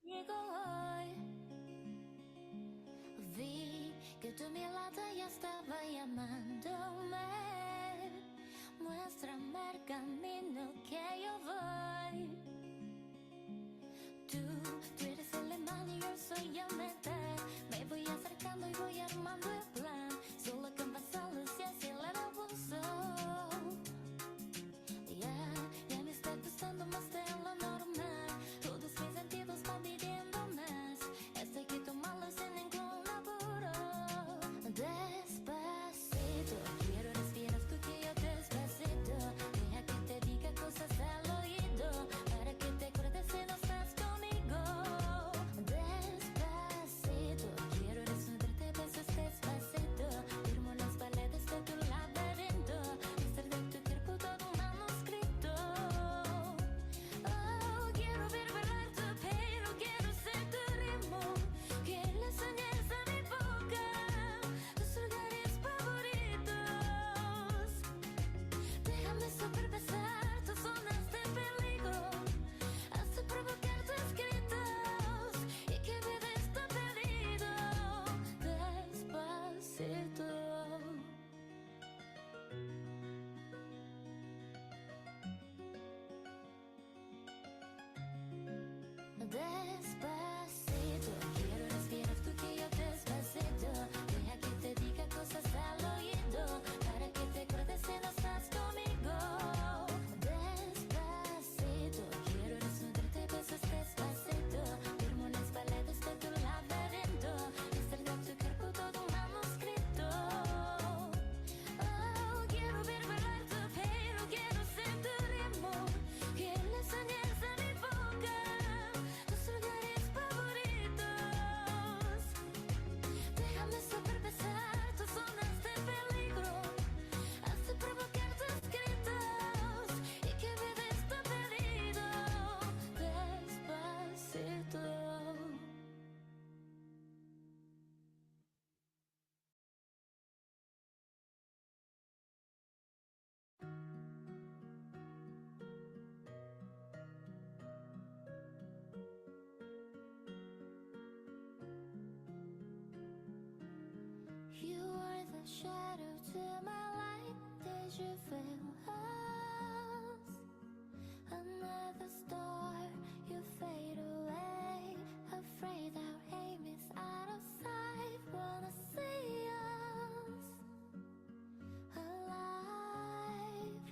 Llegó hoy, vi que tu mirada ya estaba llamándome. Muéstrame el camino que yo voy. Tú eres el imán y yo soy el metal. Me voy acercando y voy armando el plan. Solo con vasalos y así el abuso. Ya me está gustando más de lo normal. Todos mis sentidos van pidiendo más. Estoy que tomarlo sin ningún apuro. Despacito, quiero respirar tú que yo despacito. Deja que te diga cosas al oído, para que te acuerdes si no estás conmigo. Despacito, quiero resolverte besos despacito. Firmo las paredes de tu laberinto, hacer de tu cuerpo todo un manuscrito. Oh, quiero ver bailar tu pelo, quiero ser tu ritmo, que le enseñes a mi boca tus lugares favoritos. Déjame superpasar tus zonas de peligro, hasta provocar tus gritos y que vive está perdido. Despacito. Despacito, quiero respirar tú que yo despacito. Deja que te diga cosas al oído, para que te acuerdes si no estás conmigo. Despacito, quiero resolverte besos despacito. Firmo las paredes de tu laberinto, hacer de tu cuerpo todo un manuscrito. Oh, quiero ver bailar tu pelo, quiero ser tu ritmo, que le enseñes a mi boca tus lugares favoritos. Déjame superpasar tus zonas de peligro, hasta provocar tus gritos y que vive está perdido. Despacito. You are the shadow to my light. Did you feel us? Another star, you fade away. Afraid our aim is out of sight. Wanna see us alive.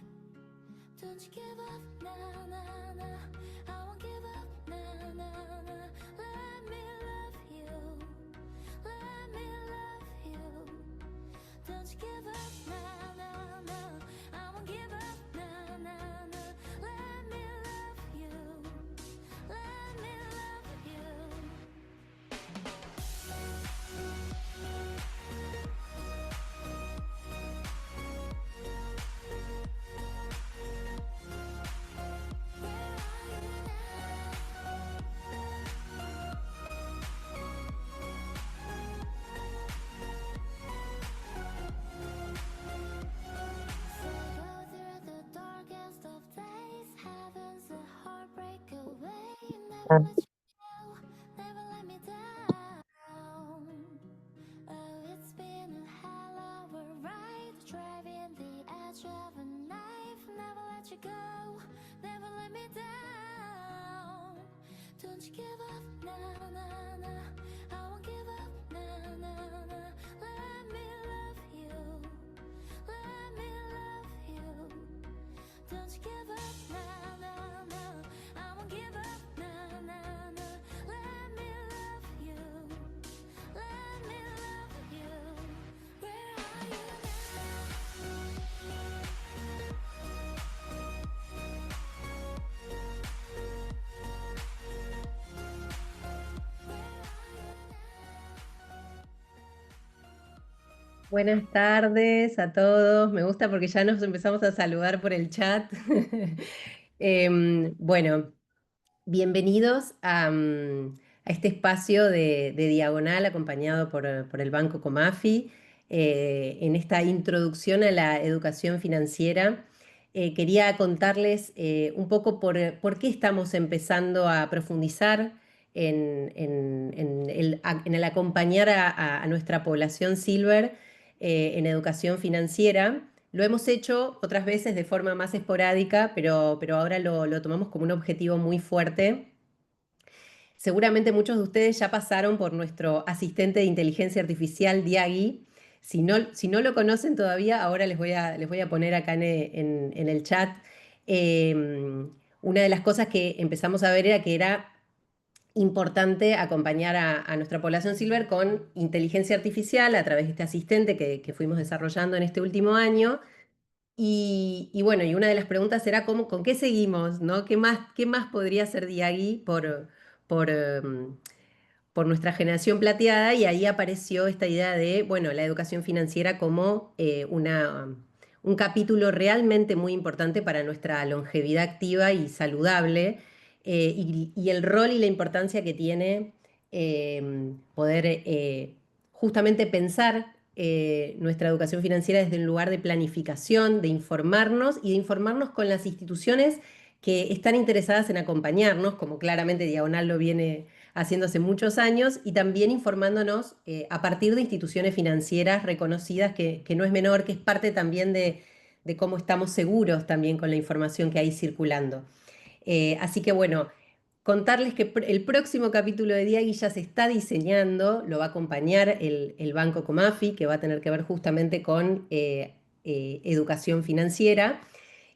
Don't you give up, nah, nah, nah. I won't give up, nah, nah, nah. Let me love you. Let me love you. Don't you give up, nah, nah, nah. I won't give up, nah, nah, nah. Let me love you. Let me love you. So go through the darkest of days. Heaven's a heartbreak away. Never let you go, never let me down. Oh, it's been a hell of a ride, driving the edge of a knife. Never let you go, never let me down. Don't you give up, nah, nah, nah. I won't give up, nah, nah, nah. Let me love you. Let me love you. Don't you give up, nah, nah, nah. I won't give up, nah, nah, nah. Let me love you. Let me love you. Where are you Buenas tardes a todos. Me gusta porque ya nos empezamos a saludar por el chat. Bueno, bienvenidos a este espacio de Diagonal acompañado por el Banco Comafi. En esta introducción a la educación financiera, quería contarles un poco por qué estamos empezando a profundizar en el acompañar a nuestra población Silver en educación financiera. Lo hemos hecho otras veces de forma más esporádica, pero ahora lo tomamos como un objetivo muy fuerte. Seguramente muchos de ustedes ya pasaron por nuestro asistente de inteligencia artificial, Diagi. Si no lo conocen todavía, ahora les voy a poner acá en el chat. Una de las cosas que empezamos a ver era que era importante acompañar a nuestra población Silver con inteligencia artificial a través de este asistente que fuimos desarrollando en este último año. Y bueno, y una de las preguntas era con qué seguimos, ¿no? ¿Qué más podría hacer Diaghi por, em, por nuestra generación plateada? Y ahí apareció esta idea de, bueno, la educación financiera como un capítulo realmente muy importante para nuestra longevidad activa y saludable, y el rol y la importancia que tiene poder justamente pensar nuestra educación financiera desde un lugar de planificación, de informarnos y de informarnos con las instituciones que están interesadas en acompañarnos, como claramente Diagonal lo viene haciendo hace muchos años, y también informándonos a partir de instituciones financieras reconocidas, que no es menor, que es parte también de cómo estamos seguros también con la información que hay circulando. Así que bueno, contarles que el próximo capítulo de Diaghi ya se está diseñando, lo va a acompañar el Banco Comafi, que va a tener que ver justamente con educación financiera.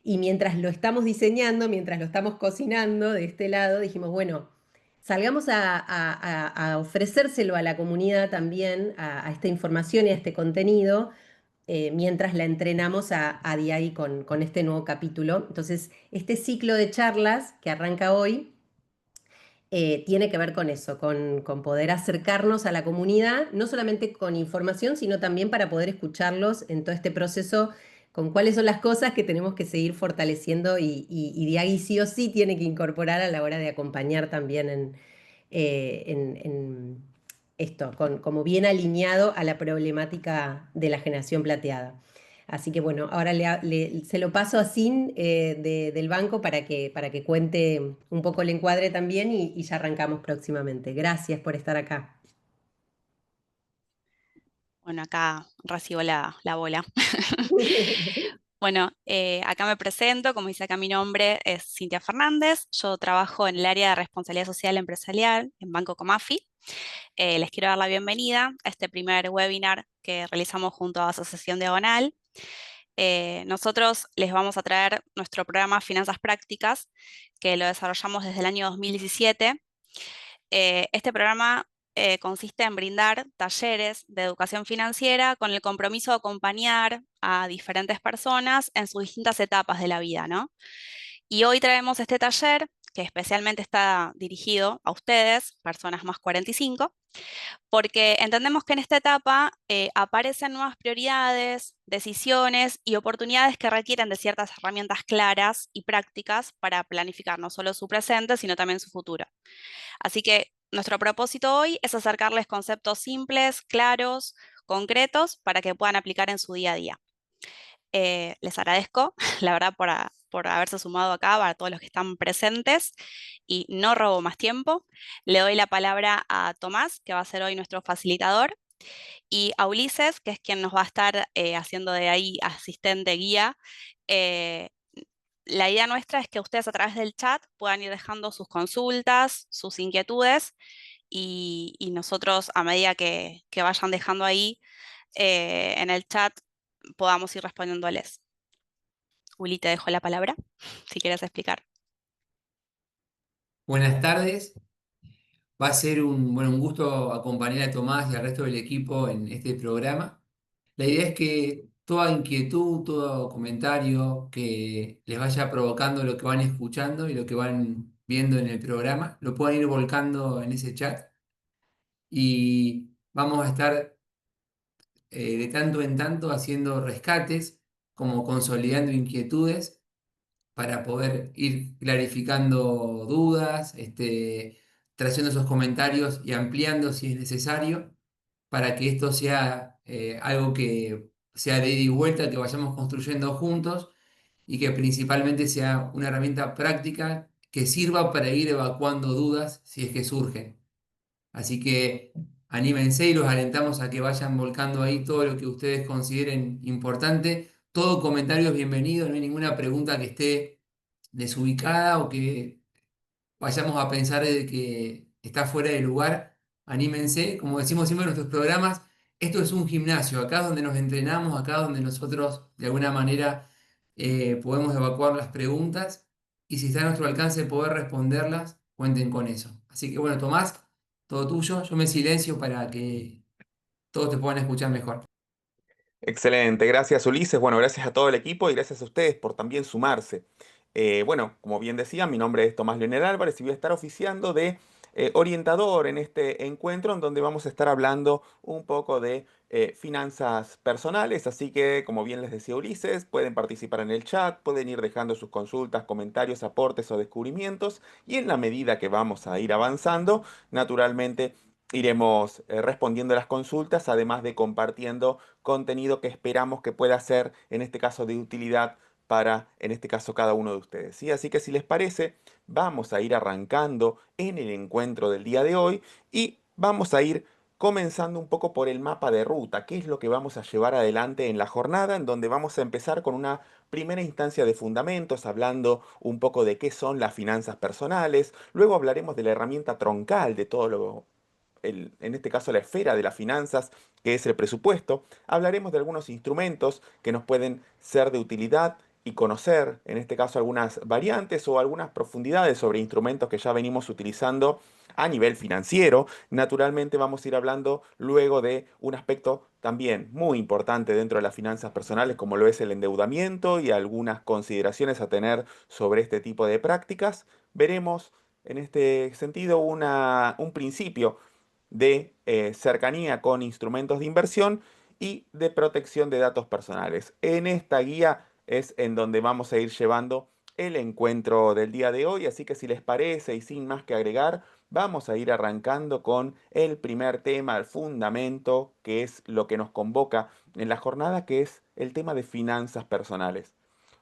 Y mientras lo estamos diseñando, mientras lo estamos cocinando de este lado, dijimos, bueno, salgamos a ofrecérselo a la comunidad también, a esta información y a este contenido, mientras la entrenamos a Diaghi con este nuevo capítulo. Entonces, este ciclo de charlas que arranca hoy tiene que ver con eso, con poder acercarnos a la comunidad, no solamente con información, sino también para poder escucharlos en todo este proceso, con cuáles son las cosas que tenemos que seguir fortaleciendo y Diaghi sí o sí tiene que incorporar a la hora de acompañar también en esto, como bien alineado a la problemática de la generación plateada. Así que bueno, ahora se lo paso a Sin del banco para que cuente un poco el encuadre también y ya arrancamos próximamente. Gracias por estar acá. Bueno, acá recibo la bola. Bueno, acá me presento, como dice acá mi nombre es Cintia Fernández, yo trabajo en el área de responsabilidad social empresarial en Banco Comafi. Les quiero dar la bienvenida a este primer webinar que realizamos junto a Asociación Diagonal. Nosotros les vamos a traer nuestro programa Finanzas Prácticas, que lo desarrollamos desde el año 2017. Este programa consiste en brindar talleres de educación financiera con el compromiso de acompañar a diferentes personas en sus distintas etapas de la vida, ¿no? Y hoy traemos este taller que especialmente está dirigido a ustedes, personas más 45, porque entendemos que en esta etapa aparecen nuevas prioridades, decisiones y oportunidades que requieren de ciertas herramientas claras y prácticas para planificar no solo su presente, sino también su futuro. Así que nuestro propósito hoy es acercarles conceptos simples, claros, concretos, para que puedan aplicar en su día a día. Les agradezco, la verdad, por haberse sumado acá, para todos los que están presentes, y no robo más tiempo. Le doy la palabra a Tomás, que va a ser hoy nuestro facilitador, y a Ulises, que es quien nos va a estar haciendo de ahí asistente guía. La idea nuestra es que ustedes a través del chat puedan ir dejando sus consultas, sus inquietudes, y nosotros a medida que vayan dejando ahí en el chat podamos ir respondiéndoles. Uli, te dejo la palabra, si quieres explicar. Buenas tardes. Va a ser un gusto acompañar a Tomás y al resto del equipo en este programa. La idea es que toda inquietud, todo comentario que les vaya provocando lo que van escuchando y lo que van viendo en el programa, lo puedan ir volcando en ese chat. Y vamos a estar de tanto en tanto haciendo rescates, como consolidando inquietudes para poder ir clarificando dudas, trayendo esos comentarios y ampliando si es necesario, para que esto sea algo que sea de ida y vuelta, que vayamos construyendo juntos y que principalmente sea una herramienta práctica que sirva para ir evacuando dudas si es que surgen. Así que anímense y los alentamos a que vayan volcando ahí todo lo que ustedes consideren importante. Todo comentario es bienvenido, no hay ninguna pregunta que esté desubicada o que vayamos a pensar de que está fuera de lugar. Anímense, como decimos siempre en nuestros programas, esto es un gimnasio, acá es donde nos entrenamos, acá es donde nosotros de alguna manera podemos evacuar las preguntas y si está a nuestro alcance poder responderlas, cuenten con eso. Así que bueno, Tomás, todo tuyo, yo me silencio para que todos te puedan escuchar mejor. Excelente, gracias Ulises. Bueno, gracias a todo el equipo y gracias a ustedes por también sumarse. Bueno, como bien decía, mi nombre es Tomás Leonel Álvarez y voy a estar oficiando de orientador en este encuentro en donde vamos a estar hablando un poco de finanzas personales. Así que, como bien les decía Ulises, pueden participar en el chat, pueden ir dejando sus consultas, comentarios, aportes o descubrimientos y en la medida que vamos a ir avanzando, naturalmente iremos respondiendo las consultas, además de compartiendo contenido que esperamos que pueda ser, en este caso, de utilidad para, en este caso, cada uno de ustedes. ¿Sí? Así que si les parece, vamos a ir arrancando en el encuentro del día de hoy y vamos a ir comenzando un poco por el mapa de ruta, qué es lo que vamos a llevar adelante en la jornada, en donde vamos a empezar con una primera instancia de fundamentos, hablando un poco de qué son las finanzas personales, luego hablaremos de la herramienta troncal de todo lo en este caso la esfera de las finanzas, que es el presupuesto. Hablaremos de algunos instrumentos que nos pueden ser de utilidad y conocer, en este caso, algunas variantes o algunas profundidades sobre instrumentos que ya venimos utilizando a nivel financiero. Naturalmente vamos a ir hablando luego de un aspecto también muy importante dentro de las finanzas personales, como lo es el endeudamiento y algunas consideraciones a tener sobre este tipo de prácticas. Veremos en este sentido un principio de cercanía con instrumentos de inversión y de protección de datos personales. En esta guía es en donde vamos a ir llevando el encuentro del día de hoy, así que si les parece y sin más que agregar, vamos a ir arrancando con el primer tema, el fundamento, que es lo que nos convoca en la jornada, que es el tema de finanzas personales.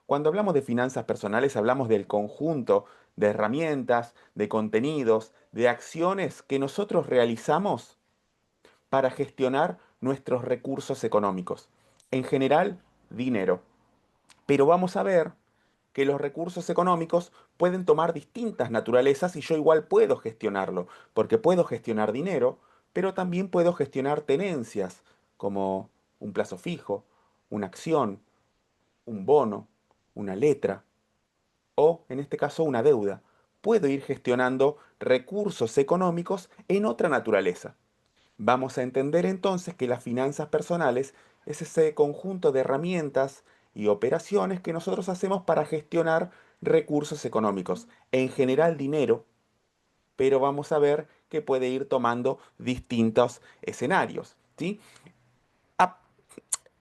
Cuando hablamos de finanzas personales, hablamos del conjunto de herramientas, de contenidos, de acciones que nosotros realizamos para gestionar nuestros recursos económicos. En general, dinero. Pero vamos a ver que los recursos económicos pueden tomar distintas naturalezas y yo igual puedo gestionarlo, porque puedo gestionar dinero, pero también puedo gestionar tenencias, como un plazo fijo, una acción, un bono, una letra o, en este caso, una deuda. Puedo ir gestionando recursos económicos en otra naturaleza. Vamos a entender entonces que las finanzas personales es ese conjunto de herramientas y operaciones que nosotros hacemos para gestionar recursos económicos, en general dinero, pero vamos a ver que puede ir tomando distintos escenarios, ¿sí? A-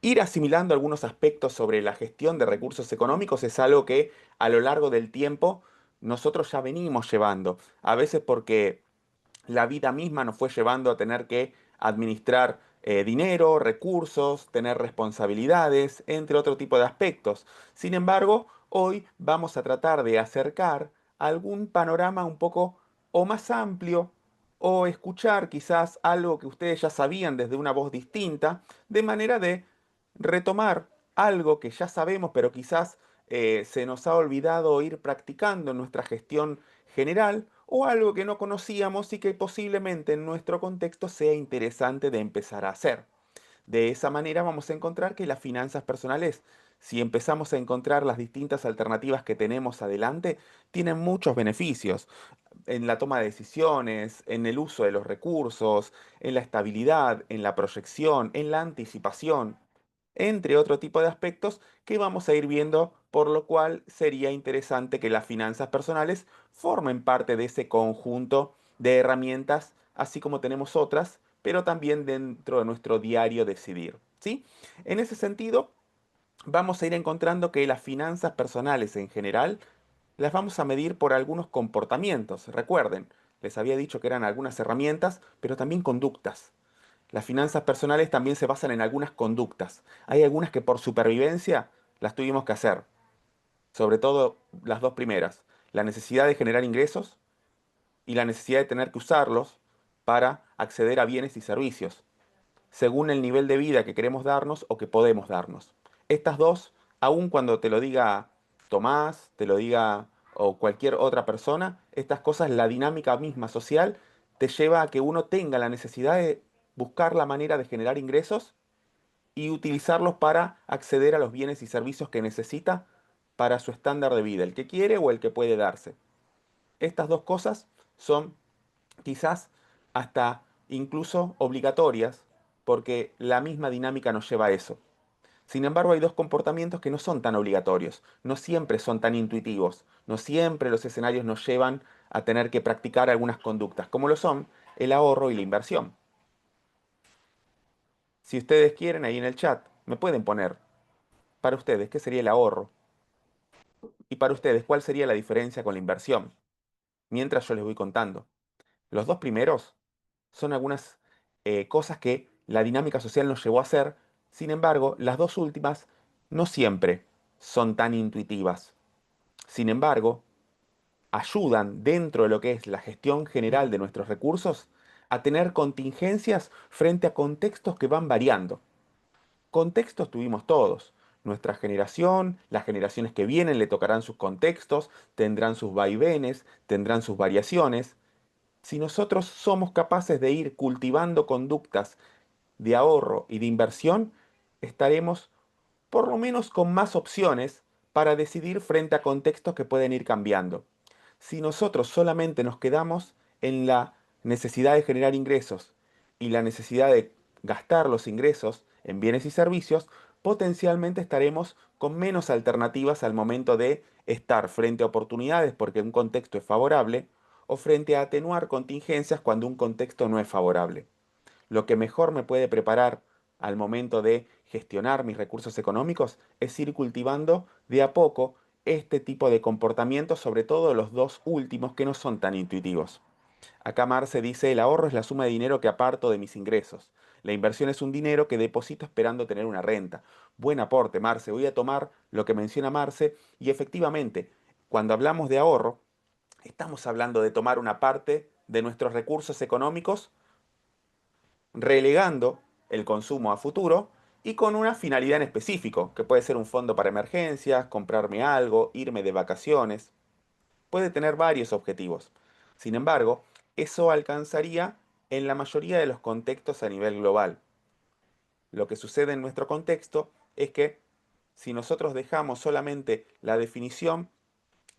Ir asimilando algunos aspectos sobre la gestión de recursos económicos es algo que a lo largo del tiempo nosotros ya venimos llevando, a veces porque la vida misma nos fue llevando a tener que administrar dinero, recursos, tener responsabilidades, entre otro tipo de aspectos. Sin embargo, hoy vamos a tratar de acercar algún panorama un poco o más amplio o escuchar quizás algo que ustedes ya sabían desde una voz distinta, de manera de retomar algo que ya sabemos, pero quizás se nos ha olvidado ir practicando en nuestra gestión general, o algo que no conocíamos y que posiblemente en nuestro contexto sea interesante de empezar a hacer. De esa manera vamos a encontrar que las finanzas personales, si empezamos a encontrar las distintas alternativas que tenemos adelante, tienen muchos beneficios en la toma de decisiones, en el uso de los recursos, en la estabilidad, en la proyección, en la anticipación, entre otro tipo de aspectos que vamos a ir viendo, por lo cual sería interesante que las finanzas personales formen parte de ese conjunto de herramientas, así como tenemos otras, pero también dentro de nuestro diario decidir, ¿sí? En ese sentido, vamos a ir encontrando que las finanzas personales en general las vamos a medir por algunos comportamientos. Recuerden, les había dicho que eran algunas herramientas, pero también conductas. Las finanzas personales también se basan en algunas conductas. Hay algunas que por supervivencia las tuvimos que hacer, sobre todo las dos primeras. la necesidad de generar ingresos y la necesidad de tener que usarlos para acceder a bienes y servicios, según el nivel de vida que queremos darnos o que podemos darnos. Estas dos, aun cuando te lo diga Tomás, te lo diga o cualquier otra persona, estas cosas, la dinámica misma social, te lleva a que uno tenga la necesidad de buscar la manera de generar ingresos y utilizarlos para acceder a los bienes y servicios que necesita para su estándar de vida, el que quiere o el que puede darse. Estas dos cosas son quizás hasta incluso obligatorias, porque la misma dinámica nos lleva a eso. Sin embargo, hay dos comportamientos que no son tan obligatorios, no siempre son tan intuitivos, no siempre los escenarios nos llevan a tener que practicar algunas conductas, como lo son el ahorro y la inversión. Si ustedes quieren, ahí en el chat, me pueden poner, para ustedes, ¿qué sería el ahorro? Y para ustedes, ¿cuál sería la diferencia con la inversión? Mientras yo les voy contando. Los dos primeros son algunas cosas que la dinámica social nos llevó a hacer. Sin embargo, las dos últimas no siempre son tan intuitivas. Sin embargo, ayudan dentro de lo que es la gestión general de nuestros recursos a tener contingencias frente a contextos que van variando. Contextos tuvimos todos. Nuestra generación, las generaciones que vienen le tocarán sus contextos, tendrán sus vaivenes, tendrán sus variaciones. Si nosotros somos capaces de ir cultivando conductas de ahorro y de inversión, estaremos por lo menos con más opciones para decidir frente a contextos que pueden ir cambiando. Si nosotros solamente nos quedamos en la necesidad de generar ingresos y la necesidad de gastar los ingresos en bienes y servicios, potencialmente estaremos con menos alternativas al momento de estar frente a oportunidades porque un contexto es favorable o frente a atenuar contingencias cuando un contexto no es favorable. Lo que mejor me puede preparar al momento de gestionar mis recursos económicos es ir cultivando de a poco este tipo de comportamientos, sobre todo los dos últimos que no son tan intuitivos. Acá Marce dice, el ahorro es la suma de dinero que aparto de mis ingresos. La inversión es un dinero que deposito esperando tener una renta. Buen aporte, Marce. Voy a tomar lo que menciona Marce y efectivamente, cuando hablamos de ahorro, estamos hablando de tomar una parte de nuestros recursos económicos relegando el consumo a futuro y con una finalidad en específico, que puede ser un fondo para emergencias, comprarme algo, irme de vacaciones. Puede tener varios objetivos. Sin embargo, eso alcanzaría en la mayoría de los contextos a nivel global. Lo que sucede en nuestro contexto es que si nosotros dejamos solamente la definición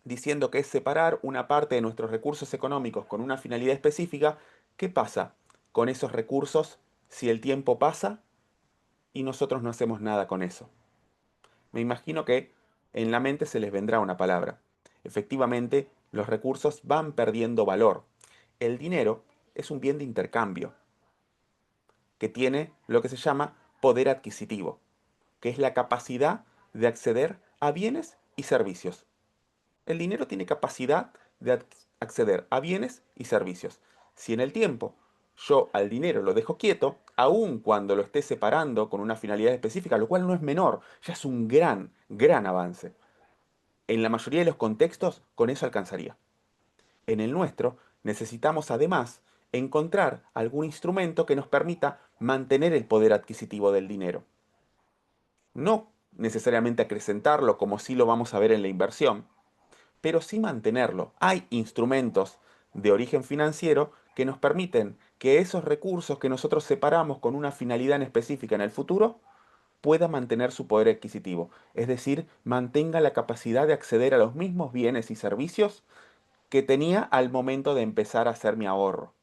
diciendo que es separar una parte de nuestros recursos económicos con una finalidad específica, ¿qué pasa con esos recursos si el tiempo pasa y nosotros no hacemos nada con eso? Me imagino que en la mente se les vendrá una palabra. Efectivamente, los recursos van perdiendo valor. El dinero es un bien de intercambio que tiene lo que se llama poder adquisitivo, que es la capacidad de acceder a bienes y servicios. El dinero tiene capacidad de acceder a bienes y servicios. Si en el tiempo yo al dinero lo dejo quieto, aun cuando lo esté separando con una finalidad específica, lo cual no es menor, ya es un gran, gran avance. En la mayoría de los contextos, con eso alcanzaría. En el nuestro, necesitamos además encontrar algún instrumento que nos permita mantener el poder adquisitivo del dinero. No necesariamente acrecentarlo como sí lo vamos a ver en la inversión, pero sí mantenerlo. Hay instrumentos de origen financiero que nos permiten que esos recursos que nosotros separamos con una finalidad en específica en el futuro pueda mantener su poder adquisitivo, es decir, mantenga la capacidad de acceder a los mismos bienes y servicios que tenía al momento de empezar a hacer mi ahorro.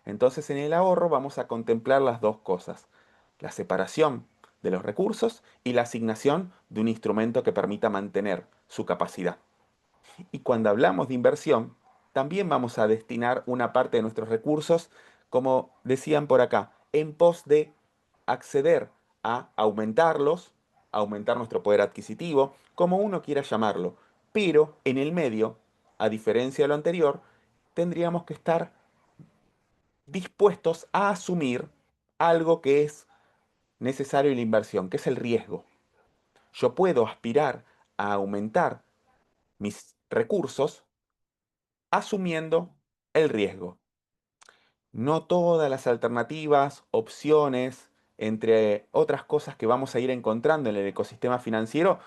Entonces en el ahorro vamos a contemplar las dos cosas, la separación de los recursos y la asignación de un instrumento que permita mantener su capacidad. Y cuando hablamos de inversión, también vamos a destinar una parte de nuestros recursos, como decían por acá, en pos de acceder a aumentarlos, aumentar nuestro poder adquisitivo, como uno quiera llamarlo. Pero en el medio, a diferencia de lo anterior, tendríamos que estar dispuestos a asumir algo que es necesario en la inversión, que es el riesgo. Yo puedo aspirar a aumentar mis recursos asumiendo el riesgo. No todas las alternativas, opciones, entre otras cosas que vamos a ir encontrando en el ecosistema financiero,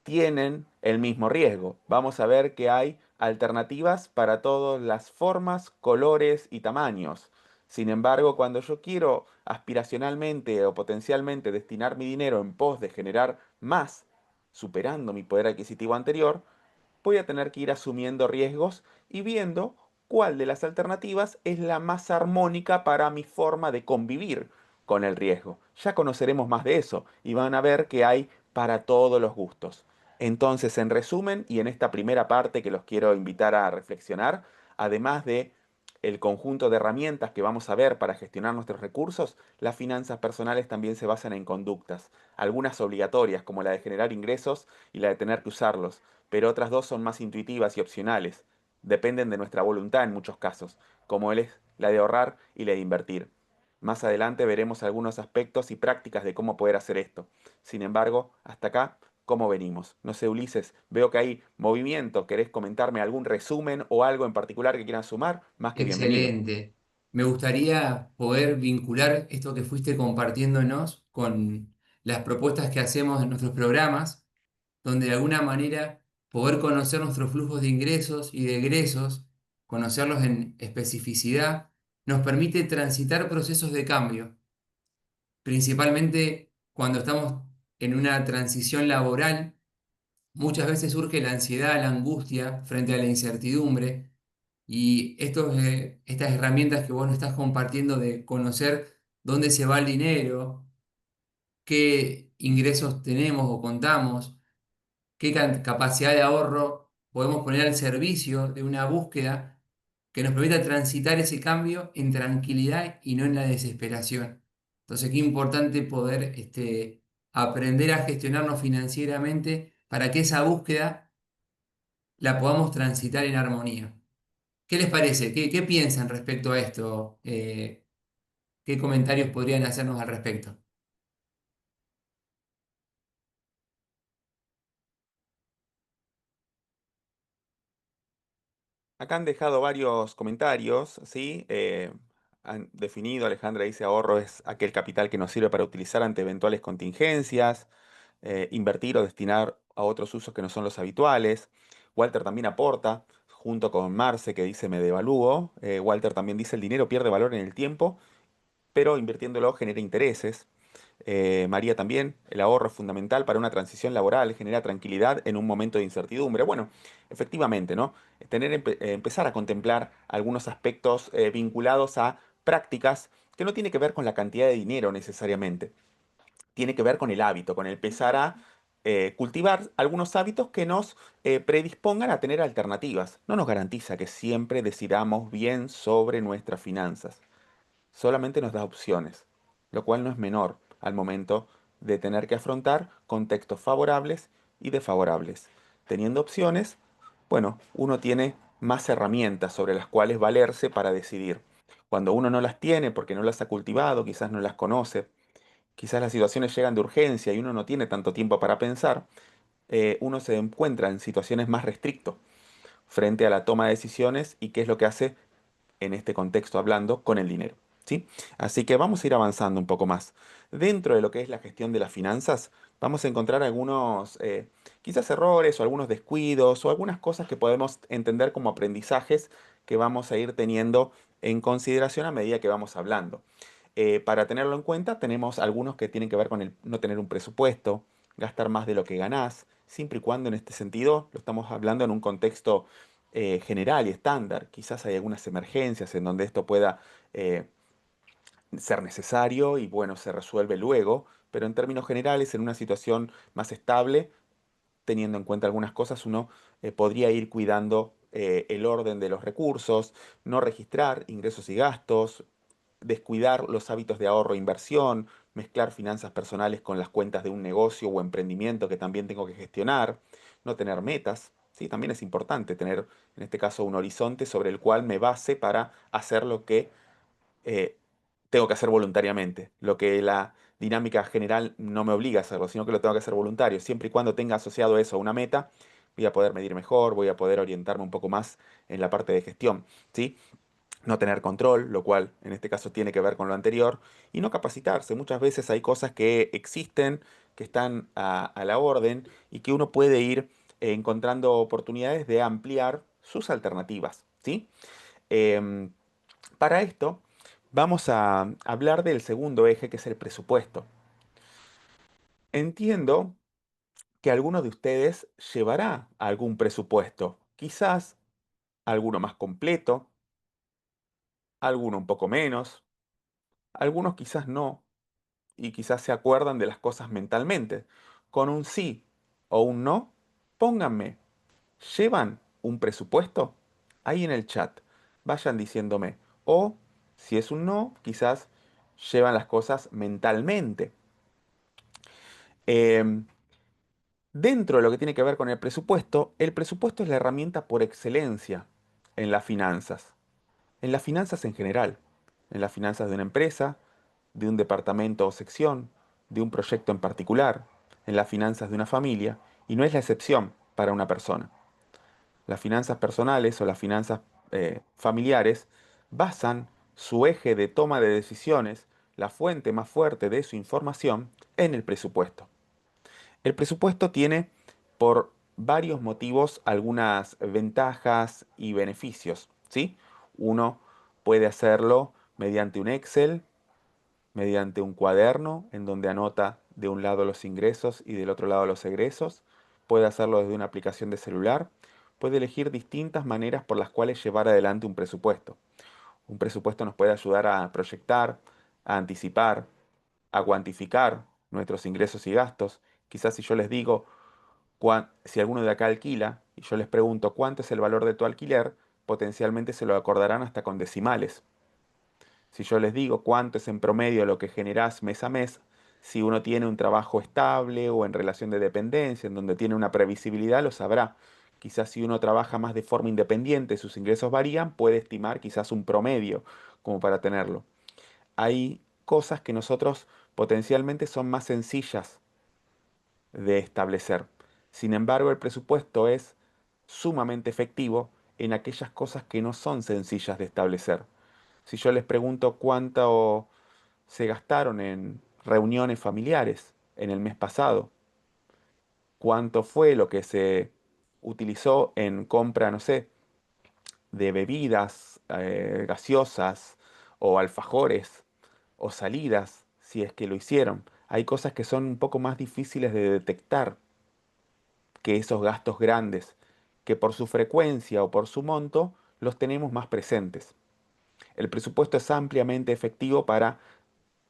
tienen el mismo riesgo. Vamos a ver que hay alternativas para todas las formas, colores y tamaños. Sin embargo, cuando yo quiero aspiracionalmente o potencialmente destinar mi dinero en pos de generar más, superando mi poder adquisitivo anterior, voy a tener que ir asumiendo riesgos y viendo cuál de las alternativas es la más armónica para mi forma de convivir con el riesgo. Ya conoceremos más de eso y van a ver que hay para todos los gustos. Entonces, en resumen, y en esta primera parte que los quiero invitar a reflexionar, además de el conjunto de herramientas que vamos a ver para gestionar nuestros recursos, las finanzas personales también se basan en conductas, algunas obligatorias como la de generar ingresos y la de tener que usarlos, pero otras dos son más intuitivas y opcionales. Dependen de nuestra voluntad en muchos casos, como es la de ahorrar y la de invertir. Más adelante veremos algunos aspectos y prácticas de cómo poder hacer esto. Sin embargo, hasta acá, ¿cómo venimos? No sé, Ulises, veo que hay movimiento. ¿Querés comentarme algún resumen o algo en particular que quieran sumar? Más que bienvenido. Excelente. Me gustaría poder vincular esto que fuiste compartiéndonos con las propuestas que hacemos en nuestros programas, donde de alguna manera poder conocer nuestros flujos de ingresos y de egresos, conocerlos en especificidad, nos permite transitar procesos de cambio, principalmente cuando estamos en una transición laboral. Muchas veces surge la ansiedad, la angustia frente a la incertidumbre, y estas herramientas que vos nos estás compartiendo de conocer dónde se va el dinero, qué ingresos tenemos o contamos, qué capacidad de ahorro podemos poner al servicio de una búsqueda que nos permita transitar ese cambio en tranquilidad y no en la desesperación. Entonces, qué importante poder aprender a gestionarnos financieramente para que esa búsqueda la podamos transitar en armonía. ¿Qué les parece? ¿Qué piensan respecto a esto? ¿Qué comentarios podrían hacernos al respecto? Acá han dejado varios comentarios, ¿sí? Han definido, Alejandra dice, ahorro es aquel capital que nos sirve para utilizar ante eventuales contingencias, invertir o destinar a otros usos que no son los habituales. Walter también aporta, junto con Marce, que dice, me devalúo. Walter también dice, el dinero pierde valor en el tiempo, pero invirtiéndolo genera intereses. María también, el ahorro es fundamental para una transición laboral, genera tranquilidad en un momento de incertidumbre. Bueno, efectivamente, ¿no? Empezar a contemplar algunos aspectos vinculados a prácticas que no tiene que ver con la cantidad de dinero necesariamente, tiene que ver con el hábito, con el empezar a cultivar algunos hábitos que nos predispongan a tener alternativas. No nos garantiza que siempre decidamos bien sobre nuestras finanzas, solamente nos da opciones, lo cual no es menor al momento de tener que afrontar contextos favorables y desfavorables. Teniendo opciones, bueno, uno tiene más herramientas sobre las cuales valerse para decidir. Cuando uno no las tiene porque no las ha cultivado, quizás no las conoce, quizás las situaciones llegan de urgencia y uno no tiene tanto tiempo para pensar, uno se encuentra en situaciones más restricto frente a la toma de decisiones y qué es lo que hace en este contexto hablando con el dinero. ¿Sí? Así que vamos a ir avanzando un poco más. Dentro de lo que es la gestión de las finanzas, vamos a encontrar algunos quizás errores o algunos descuidos o algunas cosas que podemos entender como aprendizajes que vamos a ir teniendo en consideración a medida que vamos hablando. Para tenerlo en cuenta, tenemos algunos que tienen que ver con el no tener un presupuesto, gastar más de lo que ganás, siempre y cuando en este sentido lo estamos hablando en un contexto general y estándar. Quizás hay algunas emergencias en donde esto pueda eh, ser necesario y bueno, se resuelve luego, pero en términos generales, en una situación más estable, teniendo en cuenta algunas cosas, uno podría ir cuidando el orden de los recursos, no registrar ingresos y gastos, descuidar los hábitos de ahorro e inversión, mezclar finanzas personales con las cuentas de un negocio o emprendimiento que también tengo que gestionar, no tener metas. Sí, también es importante tener, en este caso, un horizonte sobre el cual me base para hacer lo que eh, tengo que hacer voluntariamente, lo que la dinámica general no me obliga a hacerlo, sino que lo tengo que hacer voluntario, siempre y cuando tenga asociado eso a una meta, voy a poder medir mejor, voy a poder orientarme un poco más en la parte de gestión, ¿sí? No tener control, lo cual en este caso tiene que ver con lo anterior, y no capacitarse. Muchas veces hay cosas que existen, que están a la orden y que uno puede ir encontrando oportunidades de ampliar sus alternativas, ¿sí? Em, para esto vamos a hablar del segundo eje, que es el presupuesto. Entiendo que alguno de ustedes llevará algún presupuesto, quizás alguno más completo, alguno un poco menos, algunos quizás no, y quizás se acuerdan de las cosas mentalmente. Con un sí o un no, pónganme, ¿llevan un presupuesto? Ahí en el chat, vayan diciéndome. O si es un no, quizás llevan las cosas mentalmente. Em, Dentro de lo que tiene que ver con el presupuesto es la herramienta por excelencia en las finanzas. En las finanzas en general, en las finanzas de una empresa, de un departamento o sección, de un proyecto en particular, en las finanzas de una familia, y no es la excepción para una persona. Las finanzas personales o las finanzas familiares basan su eje de toma de decisiones, la fuente más fuerte de su información, en el presupuesto. El presupuesto tiene por varios motivos algunas ventajas y beneficios, ¿sí? Uno puede hacerlo mediante un Excel, mediante un cuaderno en donde anota de un lado los ingresos y del otro lado los egresos. Puede hacerlo desde una aplicación de celular. Puede elegir distintas maneras por las cuales llevar adelante un presupuesto. Un presupuesto nos puede ayudar a proyectar, a anticipar, a cuantificar nuestros ingresos y gastos. Quizás si yo les digo, si alguno de acá alquila y yo les pregunto cuánto es el valor de tu alquiler, potencialmente se lo acordarán hasta con decimales. Si yo les digo cuánto es en promedio lo que generás mes a mes, si uno tiene un trabajo estable o en relación de dependencia, en donde tiene una previsibilidad, lo sabrá. Quizás si uno trabaja más de forma independiente, sus ingresos varían, puede estimar quizás un promedio como para tenerlo. Hay cosas que nosotros potencialmente son más sencillas de establecer. Sin embargo, el presupuesto es sumamente efectivo en aquellas cosas que no son sencillas de establecer. Si yo les pregunto cuánto se gastaron en reuniones familiares en el mes pasado, cuánto fue lo que se utilizó en compra, no sé, de bebidas gaseosas o alfajores o salidas, si es que lo hicieron. Hay cosas que son un poco más difíciles de detectar que esos gastos grandes, que por su frecuencia o por su monto los tenemos más presentes. El presupuesto es ampliamente efectivo para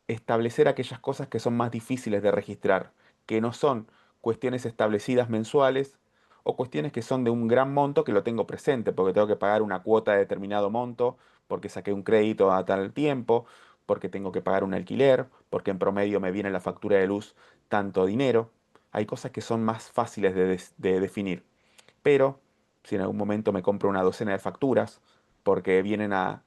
establecer aquellas cosas que son más difíciles de registrar, que no son cuestiones establecidas mensuales o cuestiones que son de un gran monto que lo tengo presente, porque tengo que pagar una cuota de determinado monto, porque saqué un crédito a tal tiempo, porque tengo que pagar un alquiler, porque en promedio me viene la factura de luz tanto dinero. Hay cosas que son más fáciles de definir. Pero si en algún momento me compro una docena de facturas porque vienen a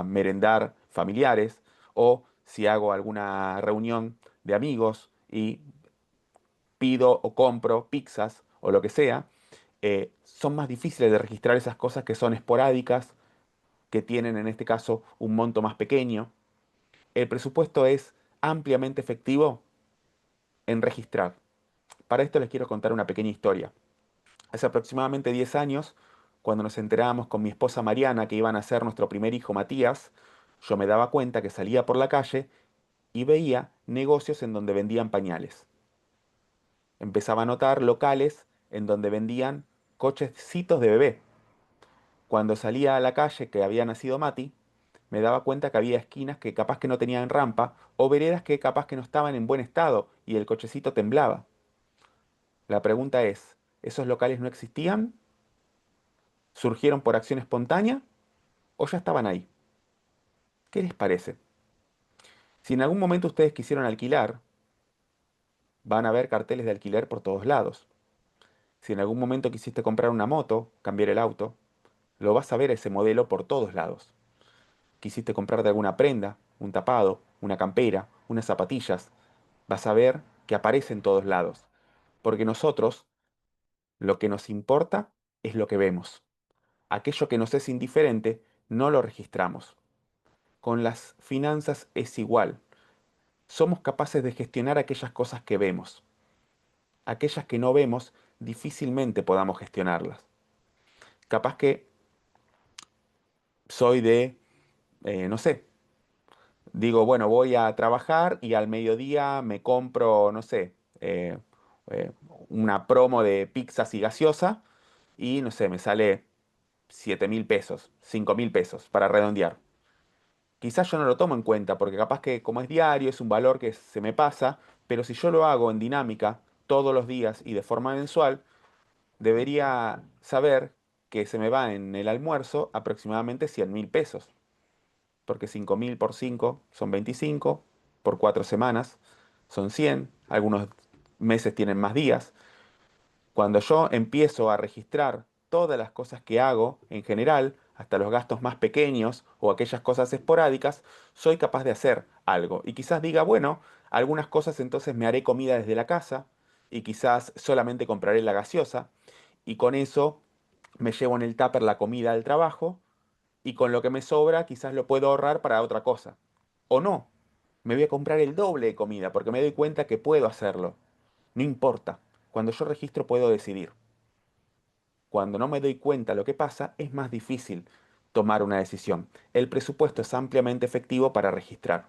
merendar familiares, o si hago alguna reunión de amigos y pido o compro pizzas o lo que sea, son más difíciles de registrar esas cosas que son esporádicas, que tienen en este caso un monto más pequeño. El presupuesto es ampliamente efectivo en registrar. Para esto les quiero contar una pequeña historia. Hace aproximadamente 10 años, cuando nos enterábamos con mi esposa Mariana que iban a ser nuestro primer hijo Matías, yo me daba cuenta que salía por la calle y veía negocios en donde vendían pañales. Empezaba a notar locales en donde vendían cochecitos de bebé. Cuando salía a la calle que había nacido Mati, me daba cuenta que había esquinas que capaz que no tenían rampa o veredas que capaz que no estaban en buen estado y el cochecito temblaba. La pregunta es, ¿esos locales no existían? ¿Surgieron por acción espontánea o ya estaban ahí? ¿Qué les parece? Si en algún momento ustedes quisieron alquilar, van a ver carteles de alquiler por todos lados. Si en algún momento quisiste comprar una moto, cambiar el auto, lo vas a ver ese modelo por todos lados. Quisiste comprar de alguna prenda, un tapado, una campera, unas zapatillas, vas a ver que aparece en todos lados. Porque nosotros Lo que nos importa es lo que vemos. Aquello que nos es indiferente no lo registramos. Con las finanzas es igual. Somos capaces de gestionar aquellas cosas que vemos. Aquellas que no vemos, difícilmente podamos gestionarlas. Capaz que soy de, no sé, digo, bueno, voy a trabajar y al mediodía me compro, no sé, eh, eh, una promo de pizzas y gaseosa y, no sé, me sale 7.000 pesos, 5.000 pesos, para redondear. Quizás yo no lo tomo en cuenta porque capaz que como es diario es un valor que se me pasa, pero si yo lo hago en dinámica todos los días y de forma mensual, debería saber que se me va en el almuerzo aproximadamente 100.000 pesos, porque 5.000 por 5 son 25, por 4 semanas son 100, algunos meses tienen más días. Cuando yo empiezo a registrar todas las cosas que hago en general, hasta los gastos más pequeños o aquellas cosas esporádicas, soy capaz de hacer algo. Y quizás diga, bueno, algunas cosas entonces me haré comida desde la casa y quizás solamente compraré la gaseosa y con eso me llevo en el tupper la comida al trabajo y con lo que me sobra quizás lo puedo ahorrar para otra cosa. O no, me voy a comprar el doble de comida porque me doy cuenta que puedo hacerlo. No importa, cuando yo registro puedo decidir. Cuando no me doy cuenta lo que pasa, es más difícil tomar una decisión. El presupuesto es ampliamente efectivo para registrar,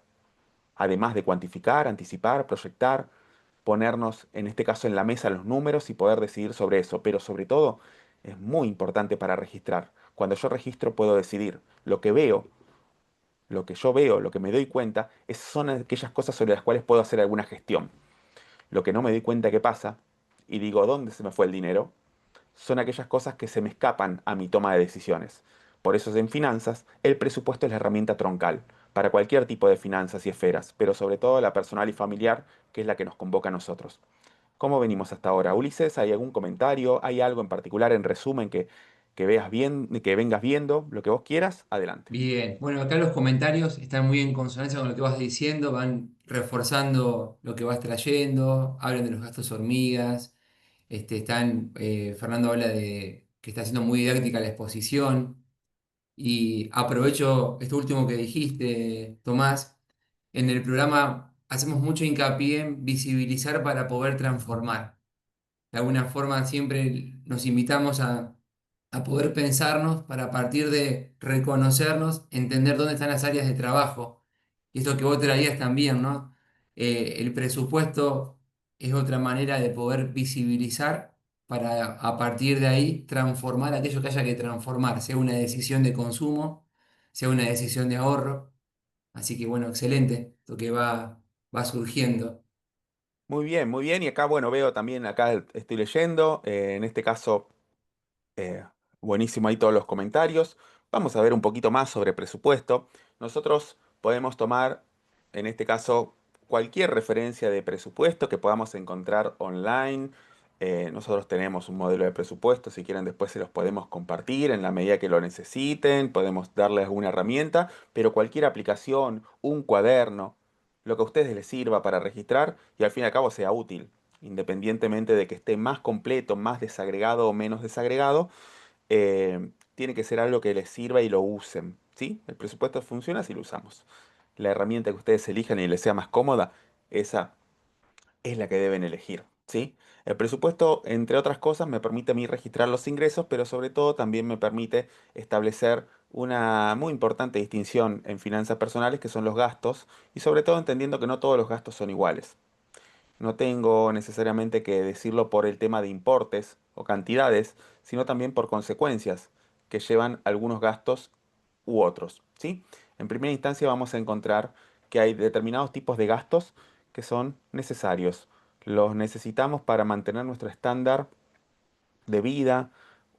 además de cuantificar, anticipar, proyectar, ponernos, en este caso, en la mesa los números y poder decidir sobre eso. Pero sobre todo, es muy importante para registrar. Cuando yo registro puedo decidir lo que veo, lo que yo veo, lo que me doy cuenta, son aquellas cosas sobre las cuales puedo hacer alguna gestión. Lo que no me doy cuenta que pasa, y digo, ¿dónde se me fue el dinero? Son aquellas cosas que se me escapan a mi toma de decisiones. Por eso en finanzas, el presupuesto es la herramienta troncal para cualquier tipo de finanzas y esferas, pero sobre todo la personal y familiar, que es la que nos convoca a nosotros. ¿Cómo venimos hasta ahora? Ulises, ¿hay algún comentario? ¿Hay algo en particular, en resumen, que veas bien, que vengas viendo? Lo que vos quieras, adelante. Bien, bueno, acá los comentarios están muy en consonancia con lo que vas diciendo, van reforzando lo que vas trayendo, hablan de los gastos hormigas, Fernando habla de que está siendo muy didáctica la exposición y aprovecho esto último que dijiste, Tomás, en el programa hacemos mucho hincapié en visibilizar para poder transformar. De alguna forma siempre nos invitamos a poder pensarnos para a partir de reconocernos, entender dónde están las áreas de trabajo. Y esto que vos traías también, ¿no? El presupuesto es otra manera de poder visibilizar para a partir de ahí transformar aquello que haya que transformar, sea una decisión de consumo, sea una decisión de ahorro. Así que bueno, excelente lo que va surgiendo. Muy bien, y acá, bueno, veo también, acá estoy leyendo, en este caso, Eh, buenísimo ahí todos los comentarios. Vamos a ver un poquito más sobre presupuesto. Nosotros podemos tomar, en este caso, cualquier referencia de presupuesto que podamos encontrar online. Nosotros tenemos un modelo de presupuesto, si quieren después se los podemos compartir en la medida que lo necesiten, podemos darles alguna herramienta, pero cualquier aplicación, un cuaderno, lo que a ustedes les sirva para registrar y al fin y al cabo sea útil independientemente de que esté más completo, más desagregado o menos desagregado, tiene que ser algo que les sirva y lo usen, ¿sí? El presupuesto funciona si lo usamos. La herramienta que ustedes elijan y les sea más cómoda, esa es la que deben elegir, ¿sí? El presupuesto, entre otras cosas, me permite a mí registrar los ingresos, pero sobre todo también me permite establecer una muy importante distinción en finanzas personales, que son los gastos, y sobre todo entendiendo que no todos los gastos son iguales. No tengo necesariamente que decirlo por el tema de importes o cantidades, sino también por consecuencias que llevan algunos gastos u otros, ¿sí? En primera instancia vamos a encontrar que hay determinados tipos de gastos que son necesarios. Los necesitamos para mantener nuestro estándar de vida,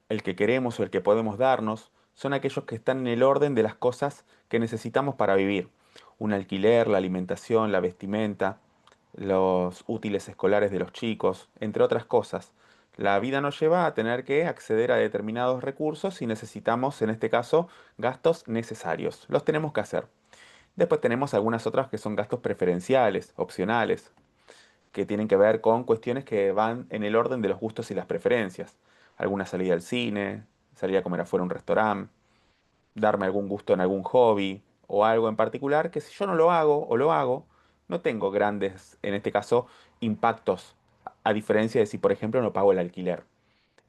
el que queremos o el que podemos darnos, son aquellos que están en el orden de las cosas que necesitamos para vivir. Un alquiler, la alimentación, la vestimenta, los útiles escolares de los chicos, entre otras cosas. La vida nos lleva a tener que acceder a determinados recursos y necesitamos, en este caso, gastos necesarios. Los tenemos que hacer. Después tenemos algunas otras que son gastos preferenciales, opcionales, que tienen que ver con cuestiones que van en el orden de los gustos y las preferencias. Alguna salida al cine, salir a comer afuera a un restaurante, darme algún gusto en algún hobby o algo en particular que si yo no lo hago o lo hago, no tengo grandes, en este caso, impactos, a diferencia de si, por ejemplo, no pago el alquiler,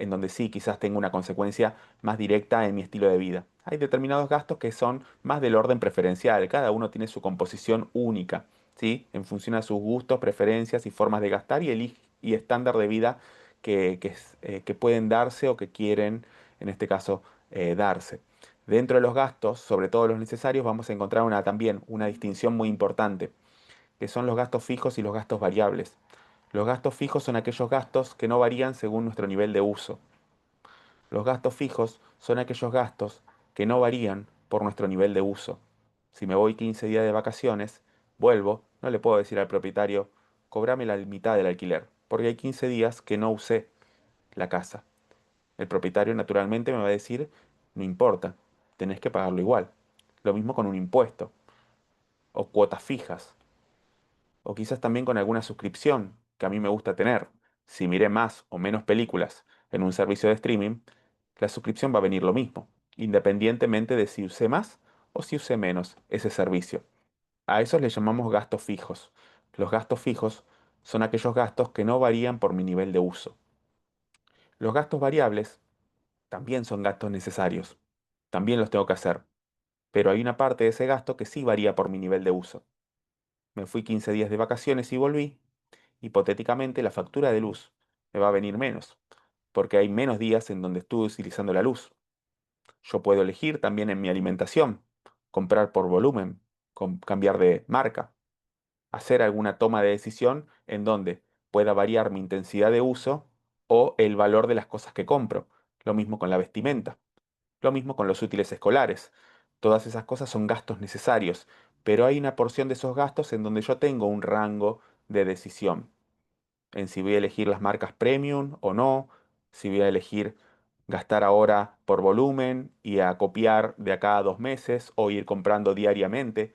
en donde sí quizás tengo una consecuencia más directa en mi estilo de vida. Hay determinados gastos que son más del orden preferencial, cada uno tiene su composición única, ¿sí? En función a sus gustos, preferencias y formas de gastar y estándar de vida que pueden darse o que quieren, en este caso, darse. Dentro de los gastos, sobre todo los necesarios, vamos a encontrar también una distinción muy importante, que son los gastos fijos y los gastos variables. Los gastos fijos son aquellos gastos que no varían según nuestro nivel de uso. Los gastos fijos son aquellos gastos que no varían por nuestro nivel de uso. Si me voy 15 días de vacaciones, vuelvo, no le puedo decir al propietario, cobrame la mitad del alquiler, porque hay 15 días que no usé la casa. El propietario naturalmente me va a decir, no importa, tenés que pagarlo igual. Lo mismo con un impuesto o cuotas fijas o quizás también con alguna suscripción que a mí me gusta tener. Si miré más o menos películas en un servicio de streaming, la suscripción va a venir lo mismo, independientemente de si usé más o si usé menos ese servicio. A esos le llamamos gastos fijos. Los gastos fijos son aquellos gastos que no varían por mi nivel de uso. Los gastos variables también son gastos necesarios. También los tengo que hacer. Pero hay una parte de ese gasto que sí varía por mi nivel de uso. Me fui 15 días de vacaciones y volví. Hipotéticamente, la factura de luz me va a venir menos, porque hay menos días en donde estuve utilizando la luz. Yo puedo elegir también en mi alimentación, comprar por volumen, cambiar de marca, hacer alguna toma de decisión en donde pueda variar mi intensidad de uso o el valor de las cosas que compro. Lo mismo con la vestimenta, lo mismo con los útiles escolares. Todas esas cosas son gastos necesarios, pero hay una porción de esos gastos en donde yo tengo un rango de decisión en si voy a elegir las marcas premium o no, si voy a elegir gastar ahora por volumen y a copiar de acá a 2 meses o ir comprando diariamente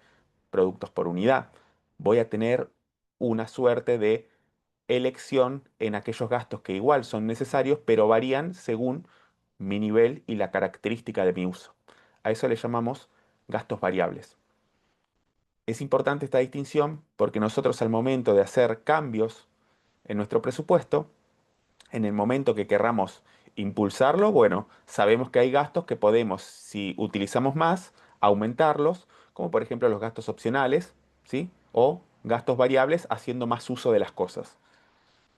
productos por unidad. Voy a tener una suerte de elección en aquellos gastos que igual son necesarios, pero varían según mi nivel y la característica de mi uso. A eso le llamamos gastos variables. Es importante esta distinción porque nosotros al momento de hacer cambios en nuestro presupuesto, en el momento que querramos impulsarlo, bueno, sabemos que hay gastos que podemos, si utilizamos más, aumentarlos, como por ejemplo los gastos opcionales, ¿sí? O gastos variables haciendo más uso de las cosas.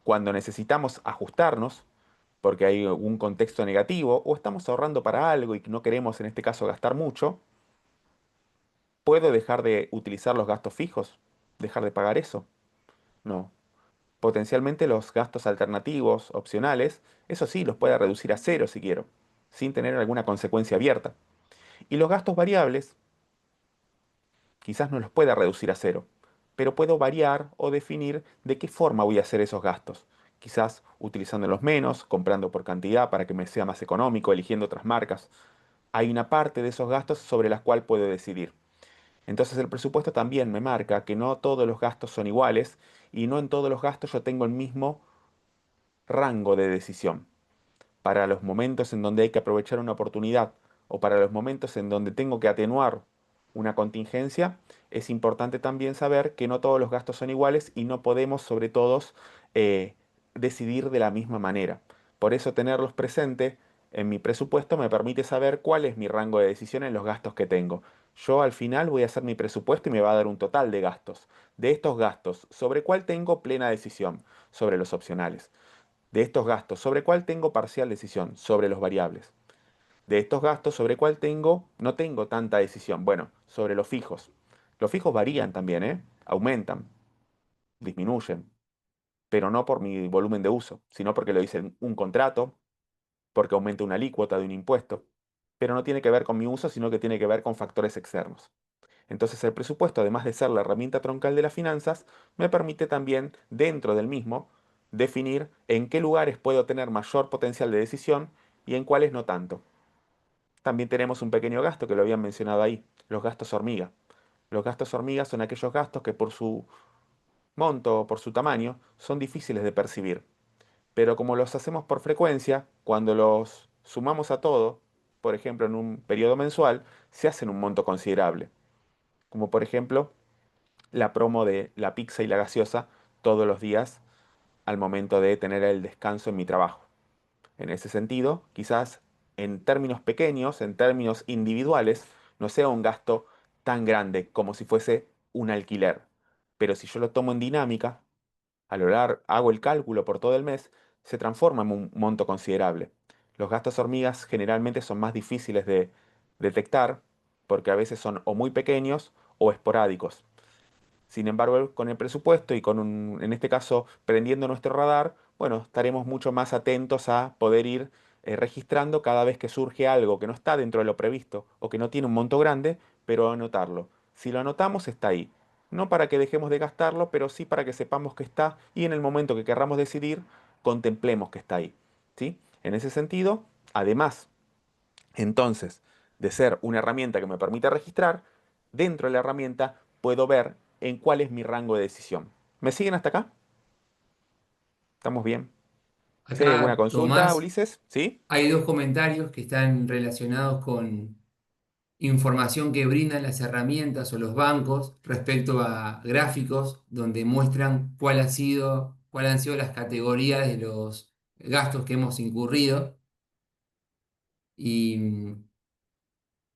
Cuando necesitamos ajustarnos, porque hay un contexto negativo, o estamos ahorrando para algo y no queremos en este caso gastar mucho, ¿puedo dejar de utilizar los gastos fijos? ¿Dejar de pagar eso? No. Potencialmente los gastos alternativos, opcionales, eso sí, los puede reducir a cero si quiero, sin tener alguna consecuencia abierta. Y los gastos variables, quizás no los pueda reducir a cero, pero puedo variar o definir de qué forma voy a hacer esos gastos. Quizás utilizándolos menos, comprando por cantidad para que me sea más económico, eligiendo otras marcas. Hay una parte de esos gastos sobre la cual puedo decidir. Entonces el presupuesto también me marca que no todos los gastos son iguales y no en todos los gastos yo tengo el mismo rango de decisión. Para los momentos en donde hay que aprovechar una oportunidad o para los momentos en donde tengo que atenuar una contingencia, es importante también saber que no todos los gastos son iguales y no podemos sobre todos decidir de la misma manera. Por eso tenerlos presente en mi presupuesto me permite saber cuál es mi rango de decisión en los gastos que tengo. Yo al final voy a hacer mi presupuesto y me va a dar un total de gastos. De estos gastos, ¿sobre cuál tengo plena decisión? Sobre los opcionales. De estos gastos, ¿sobre cuál tengo parcial decisión? Sobre los variables. De estos gastos, ¿sobre cuál no tengo tanta decisión? Bueno, sobre los fijos. Los fijos varían también, ¿eh? Aumentan, disminuyen, pero no por mi volumen de uso, sino porque lo dice un contrato, porque aumenta una alícuota de un impuesto. Pero no tiene que ver con mi uso, sino que tiene que ver con factores externos. Entonces el presupuesto, además de ser la herramienta troncal de las finanzas, me permite también, dentro del mismo, definir en qué lugares puedo tener mayor potencial de decisión y en cuáles no tanto. También tenemos un pequeño gasto que lo habían mencionado ahí, los gastos hormiga. Los gastos hormiga son aquellos gastos que por su monto o por su tamaño, son difíciles de percibir. Pero como los hacemos por frecuencia, cuando los sumamos a todo, por ejemplo en un periodo mensual, se hacen un monto considerable. Como por ejemplo la promo de la pizza y la gaseosa todos los días al momento de tener el descanso en mi trabajo. En ese sentido, quizás en términos pequeños, en términos individuales, no sea un gasto tan grande como si fuese un alquiler. Pero si yo lo tomo en dinámica, a lo largo hago el cálculo por todo el mes, se transforma en un monto considerable. Los gastos hormigas generalmente son más difíciles de detectar porque a veces son o muy pequeños o esporádicos. Sin embargo, con el presupuesto y en este caso, prendiendo nuestro radar, bueno, estaremos mucho más atentos a poder ir registrando cada vez que surge algo que no está dentro de lo previsto o que no tiene un monto grande, pero anotarlo. Si lo anotamos, está ahí. No para que dejemos de gastarlo, pero sí para que sepamos que está y en el momento que querramos decidir, contemplemos que está ahí. ¿Sí? En ese sentido, además, entonces, de ser una herramienta que me permite registrar, dentro de la herramienta puedo ver en cuál es mi rango de decisión. ¿Me siguen hasta acá? ¿Estamos bien? Si hay alguna Acá, consulta, Tomás, Ulises, ¿sí? hay dos comentarios que están relacionados con información que brindan las herramientas o los bancos respecto a gráficos donde muestran cuáles han sido las categorías de los gastos que hemos incurrido y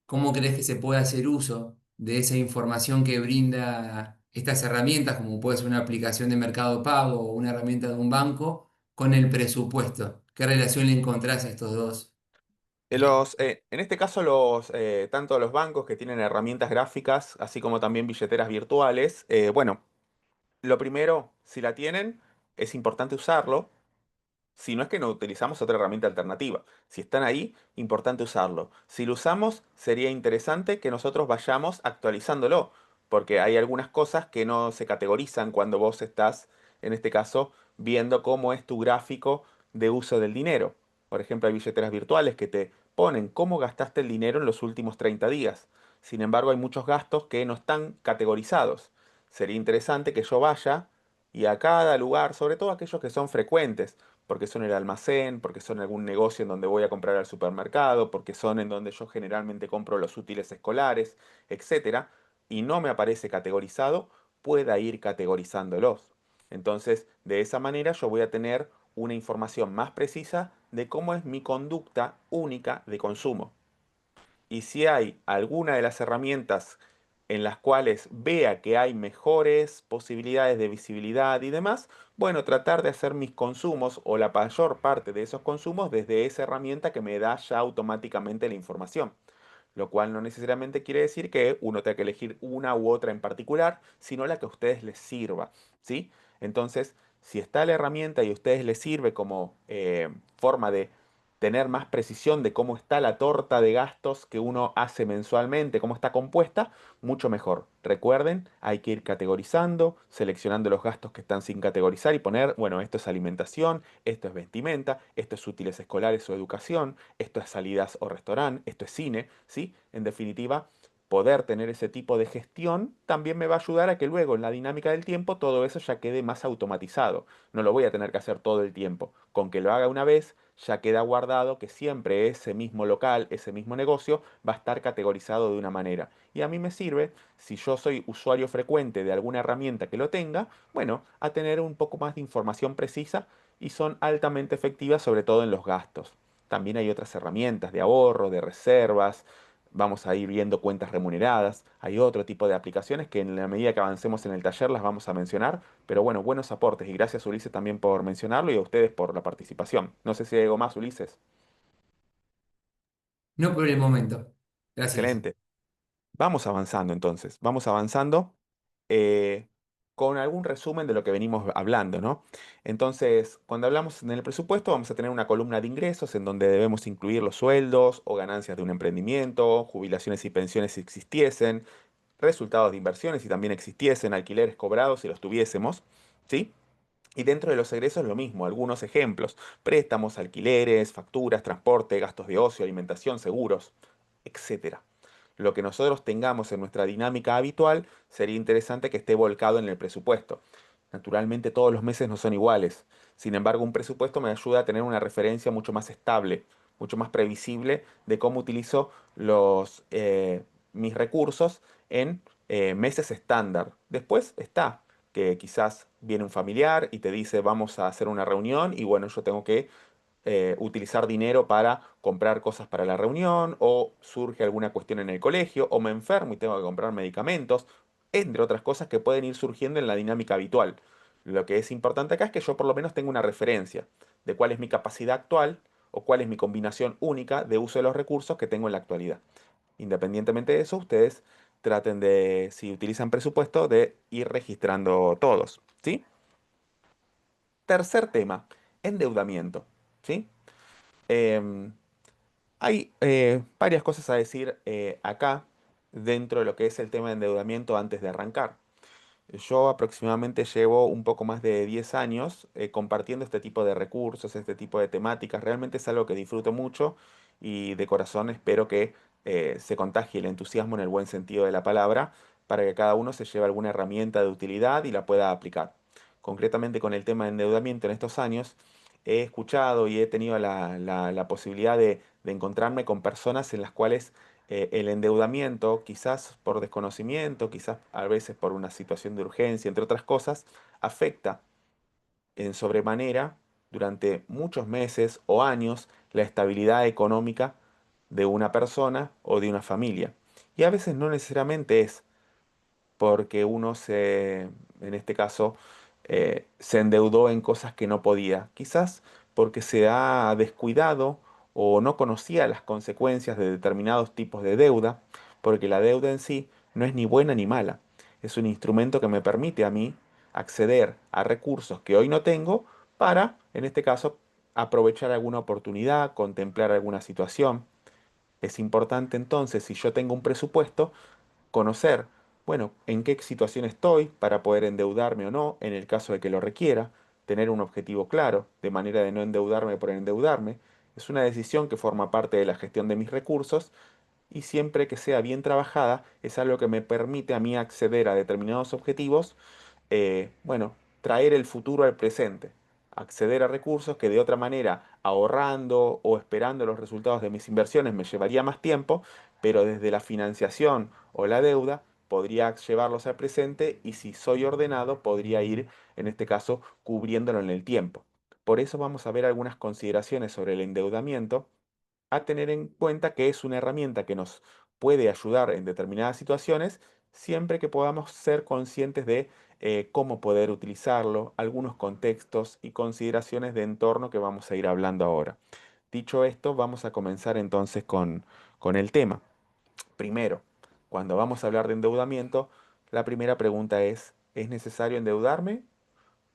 cómo crees que se puede hacer uso de esa información que brinda estas herramientas, como puede ser una aplicación de Mercado Pago o una herramienta de un banco, con el presupuesto. ¿Qué relación le encontrás a estos dos? En este caso, tanto los bancos que tienen herramientas gráficas, así como también billeteras virtuales, bueno, lo primero, si la tienen, es importante usarlo. Si no es que no utilizamos otra herramienta alternativa. Si están ahí, importante usarlo. Si lo usamos, sería interesante que nosotros vayamos actualizándolo, porque hay algunas cosas que no se categorizan cuando vos estás, en este caso, viendo cómo es tu gráfico de uso del dinero. Por ejemplo, hay billeteras virtuales que te ponen cómo gastaste el dinero en los últimos 30 días. Sin embargo, hay muchos gastos que no están categorizados. Sería interesante que yo vaya y a cada lugar, sobre todo aquellos que son frecuentes, porque son el almacén, porque son algún negocio en donde voy a comprar al supermercado, porque son en donde yo generalmente compro los útiles escolares, etcétera, y no me aparece categorizado, pueda ir categorizándolos. Entonces, de esa manera yo voy a tener una información más precisa de cómo es mi conducta única de consumo. Y si hay alguna de las herramientas en las cuales vea que hay mejores posibilidades de visibilidad y demás, bueno, tratar de hacer mis consumos o la mayor parte de esos consumos desde esa herramienta que me da ya automáticamente la información. Lo cual no necesariamente quiere decir que uno tenga que elegir una u otra en particular, sino la que a ustedes les sirva, ¿sí? Entonces, si está la herramienta y a ustedes les sirve como forma de tener más precisión de cómo está la torta de gastos que uno hace mensualmente, cómo está compuesta, mucho mejor. Recuerden, hay que ir categorizando, seleccionando los gastos que están sin categorizar y poner, bueno, esto es alimentación, esto es vestimenta, esto es útiles escolares o educación, esto es salidas o restaurante, esto es cine, ¿sí? En definitiva, poder tener ese tipo de gestión también me va a ayudar a que luego en la dinámica del tiempo todo eso ya quede más automatizado. No lo voy a tener que hacer todo el tiempo. Con que lo haga una vez, ya queda guardado que siempre ese mismo local, ese mismo negocio va a estar categorizado de una manera. Y a mí me sirve, si yo soy usuario frecuente de alguna herramienta que lo tenga, bueno, a tener un poco más de información precisa y son altamente efectivas, sobre todo en los gastos. También hay otras herramientas de ahorro, de reservas. Vamos a ir viendo cuentas remuneradas. Hay otro tipo de aplicaciones que en la medida que avancemos en el taller las vamos a mencionar. Pero bueno, buenos aportes y gracias Ulises también por mencionarlo y a ustedes por la participación. No sé si hay algo más, Ulises. No por el momento. Gracias. Excelente. Vamos avanzando entonces, vamos avanzando eh, con algún resumen de lo que venimos hablando, ¿no? Entonces, cuando hablamos en el presupuesto, vamos a tener una columna de ingresos en donde debemos incluir los sueldos o ganancias de un emprendimiento, jubilaciones y pensiones si existiesen, resultados de inversiones si también existiesen, alquileres cobrados si los tuviésemos, ¿sí? Y dentro de los egresos lo mismo, algunos ejemplos, préstamos, alquileres, facturas, transporte, gastos de ocio, alimentación, seguros, etcétera. Lo que nosotros tengamos en nuestra dinámica habitual sería interesante que esté volcado en el presupuesto. Naturalmente todos los meses no son iguales. Sin embargo, un presupuesto me ayuda a tener una referencia mucho más estable, mucho más previsible de cómo utilizo mis recursos en meses estándar. Después está que quizás viene un familiar y te dice vamos a hacer una reunión y bueno, yo tengo que utilizar dinero para comprar cosas para la reunión, o surge alguna cuestión en el colegio, o me enfermo y tengo que comprar medicamentos, entre otras cosas que pueden ir surgiendo en la dinámica habitual. Lo que es importante acá es que yo por lo menos tenga una referencia de cuál es mi capacidad actual o cuál es mi combinación única de uso de los recursos que tengo en la actualidad. Independientemente de eso, ustedes traten de, si utilizan presupuesto, de ir registrando todos, ¿sí? Tercer tema, endeudamiento, ¿sí? Em, Hay varias cosas a decir acá dentro de lo que es el tema de endeudamiento antes de arrancar. Yo aproximadamente llevo un poco más de 10 años compartiendo este tipo de recursos, este tipo de temáticas. Realmente es algo que disfruto mucho y de corazón espero que se contagie el entusiasmo en el buen sentido de la palabra para que cada uno se lleve alguna herramienta de utilidad y la pueda aplicar. Concretamente con el tema de endeudamiento en estos años, he escuchado y he tenido la posibilidad de encontrarme con personas en las cuales el endeudamiento, quizás por desconocimiento, quizás a veces por una situación de urgencia, entre otras cosas, afecta en sobremanera durante muchos meses o años la estabilidad económica de una persona o de una familia. Y a veces no necesariamente es porque uno en este caso, se endeudó en cosas que no podía. Quizás porque se ha descuidado o no conocía las consecuencias de determinados tipos de deuda, porque la deuda en sí no es ni buena ni mala. Es un instrumento que me permite a mí acceder a recursos que hoy no tengo para, en este caso, aprovechar alguna oportunidad, contemplar alguna situación. Es importante entonces, si yo tengo un presupuesto, conocer, bueno, en qué situación estoy para poder endeudarme o no, en el caso de que lo requiera, tener un objetivo claro, de manera de no endeudarme por endeudarme. Es una decisión que forma parte de la gestión de mis recursos y siempre que sea bien trabajada, es algo que me permite a mí acceder a determinados objetivos, bueno, traer el futuro al presente, acceder a recursos que de otra manera, ahorrando o esperando los resultados de mis inversiones, me llevaría más tiempo, pero desde la financiación o la deuda podría llevarlos al presente y si soy ordenado podría ir, en este caso, cubriéndolo en el tiempo. Por eso vamos a ver algunas consideraciones sobre el endeudamiento a tener en cuenta que es una herramienta que nos puede ayudar en determinadas situaciones, siempre que podamos ser conscientes de cómo poder utilizarlo, algunos contextos y consideraciones de entorno que vamos a ir hablando ahora. Dicho esto, vamos a comenzar entonces con el tema. Primero, cuando vamos a hablar de endeudamiento, la primera pregunta ¿es necesario endeudarme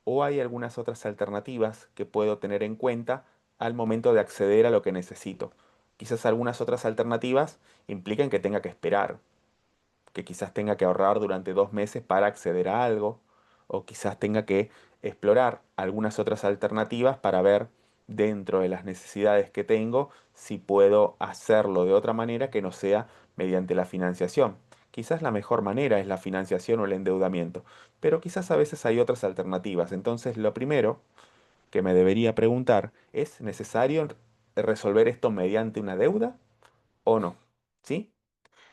o hay algunas otras alternativas que puedo tener en cuenta al momento de acceder a lo que necesito? Quizás algunas otras alternativas implican que tenga que esperar, que quizás tenga que ahorrar durante 2 meses para acceder a algo, o quizás tenga que explorar algunas otras alternativas para ver dentro de las necesidades que tengo si puedo hacerlo de otra manera que no sea mediante la financiación. Quizás la mejor manera es la financiación o el endeudamiento, pero quizás a veces hay otras alternativas. Entonces, lo primero que me debería preguntar es, ¿necesario resolver esto mediante una deuda o no? ¿Sí?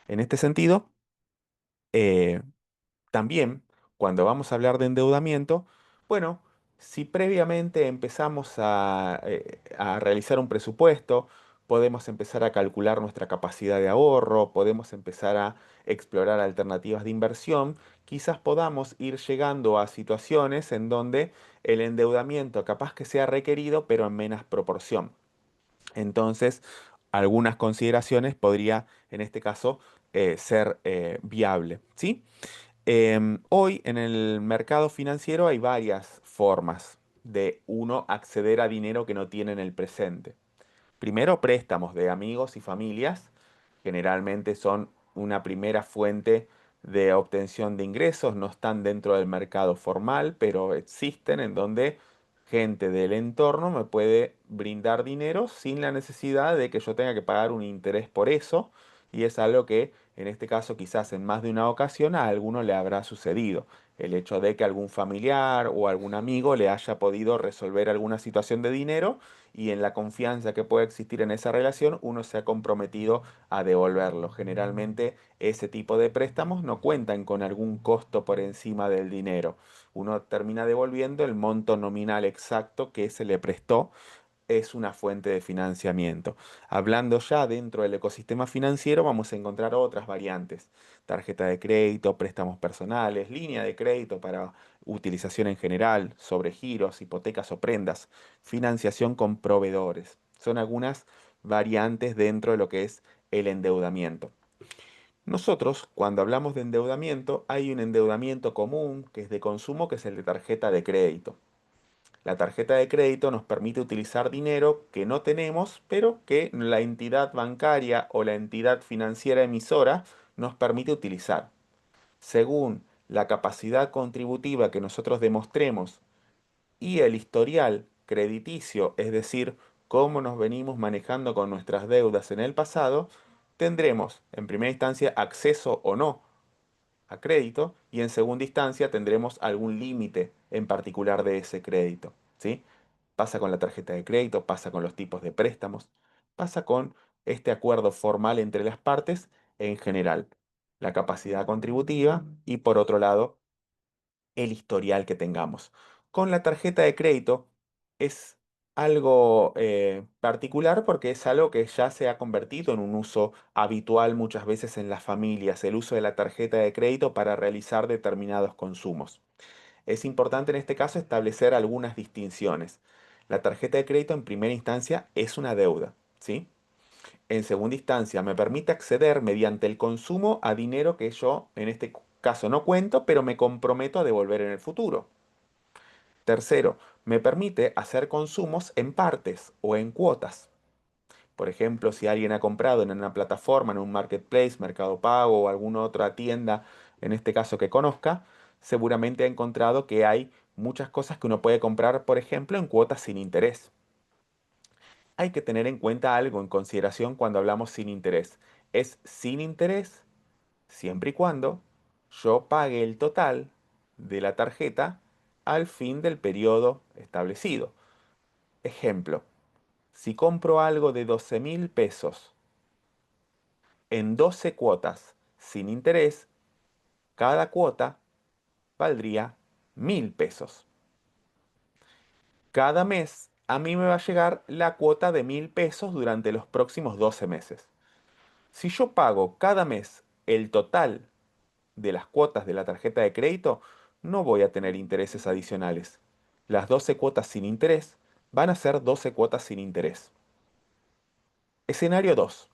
En este sentido, eh, también, cuando vamos a hablar de endeudamiento, bueno, si previamente empezamos a realizar un presupuesto, podemos empezar a calcular nuestra capacidad de ahorro, podemos empezar a explorar alternativas de inversión, quizás podamos ir llegando a situaciones en donde el endeudamiento capaz que sea requerido, pero en menos proporción. Entonces, algunas consideraciones podría, en este caso, ser viable, ¿sí? Hoy en el mercado financiero hay varias formas de uno acceder a dinero que no tiene en el presente. Primero, préstamos de amigos y familias, generalmente son una primera fuente de obtención de ingresos, no están dentro del mercado formal, pero existen en donde gente del entorno me puede brindar dinero sin la necesidad de que yo tenga que pagar un interés por eso, y es algo que en este caso quizás en más de una ocasión a alguno le habrá sucedido. El hecho de que algún familiar o algún amigo le haya podido resolver alguna situación de dinero y en la confianza que puede existir en esa relación uno se ha comprometido a devolverlo. Generalmente ese tipo de préstamos no cuentan con algún costo por encima del dinero. Uno termina devolviendo el monto nominal exacto que se le prestó, es una fuente de financiamiento. Hablando ya dentro del ecosistema financiero, vamos a encontrar otras variantes. Tarjeta de crédito, préstamos personales, línea de crédito para utilización en general, sobregiros, hipotecas o prendas, financiación con proveedores. Son algunas variantes dentro de lo que es el endeudamiento. Nosotros, cuando hablamos de endeudamiento, hay un endeudamiento común que es de consumo, que es el de tarjeta de crédito. La tarjeta de crédito nos permite utilizar dinero que no tenemos, pero que la entidad bancaria o la entidad financiera emisora nos permite utilizar. Según la capacidad contributiva que nosotros demostremos y el historial crediticio, es decir, cómo nos venimos manejando con nuestras deudas en el pasado, tendremos en primera instancia acceso o no a crédito y en segunda instancia tendremos algún límite en particular de ese crédito, ¿sí? Pasa con la tarjeta de crédito, pasa con los tipos de préstamos, pasa con este acuerdo formal entre las partes en general, la capacidad contributiva y por otro lado el historial que tengamos. Con la tarjeta de crédito es algo particular porque es algo que ya se ha convertido en un uso habitual muchas veces en las familias, el uso de la tarjeta de crédito para realizar determinados consumos. Es importante en este caso establecer algunas distinciones. La tarjeta de crédito en primera instancia es una deuda, ¿sí? En segunda instancia, me permite acceder mediante el consumo a dinero que yo en este caso no cuento, pero me comprometo a devolver en el futuro. Tercero, me permite hacer consumos en partes o en cuotas. Por ejemplo, si alguien ha comprado en una plataforma, en un marketplace, Mercado Pago o alguna otra tienda, en este caso que conozca, seguramente ha encontrado que hay muchas cosas que uno puede comprar, por ejemplo, en cuotas sin interés. Hay que tener en cuenta algo en consideración cuando hablamos sin interés. Es sin interés siempre y cuando yo pague el total de la tarjeta al fin del periodo establecido. Ejemplo, si compro algo de 12.000 pesos en 12 cuotas sin interés, cada cuota valdría 1.000 pesos. Cada mes a mí me va a llegar la cuota de 1.000 pesos durante los próximos 12 meses. Si yo pago cada mes el total de las cuotas de la tarjeta de crédito, no voy a tener intereses adicionales. Las 12 cuotas sin interés van a ser 12 cuotas sin interés. Escenario 2.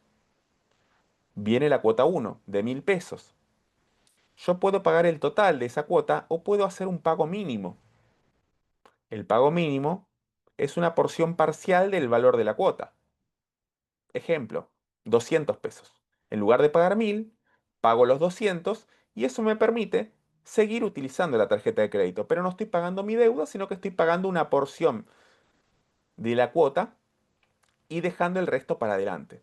Viene la cuota 1 de 1.000 pesos. Yo puedo pagar el total de esa cuota o puedo hacer un pago mínimo. El pago mínimo es una porción parcial del valor de la cuota. Ejemplo, 200 pesos. En lugar de pagar 1.000, pago los 200 y eso me permite seguir utilizando la tarjeta de crédito. Pero no estoy pagando mi deuda, sino que estoy pagando una porción de la cuota y dejando el resto para adelante.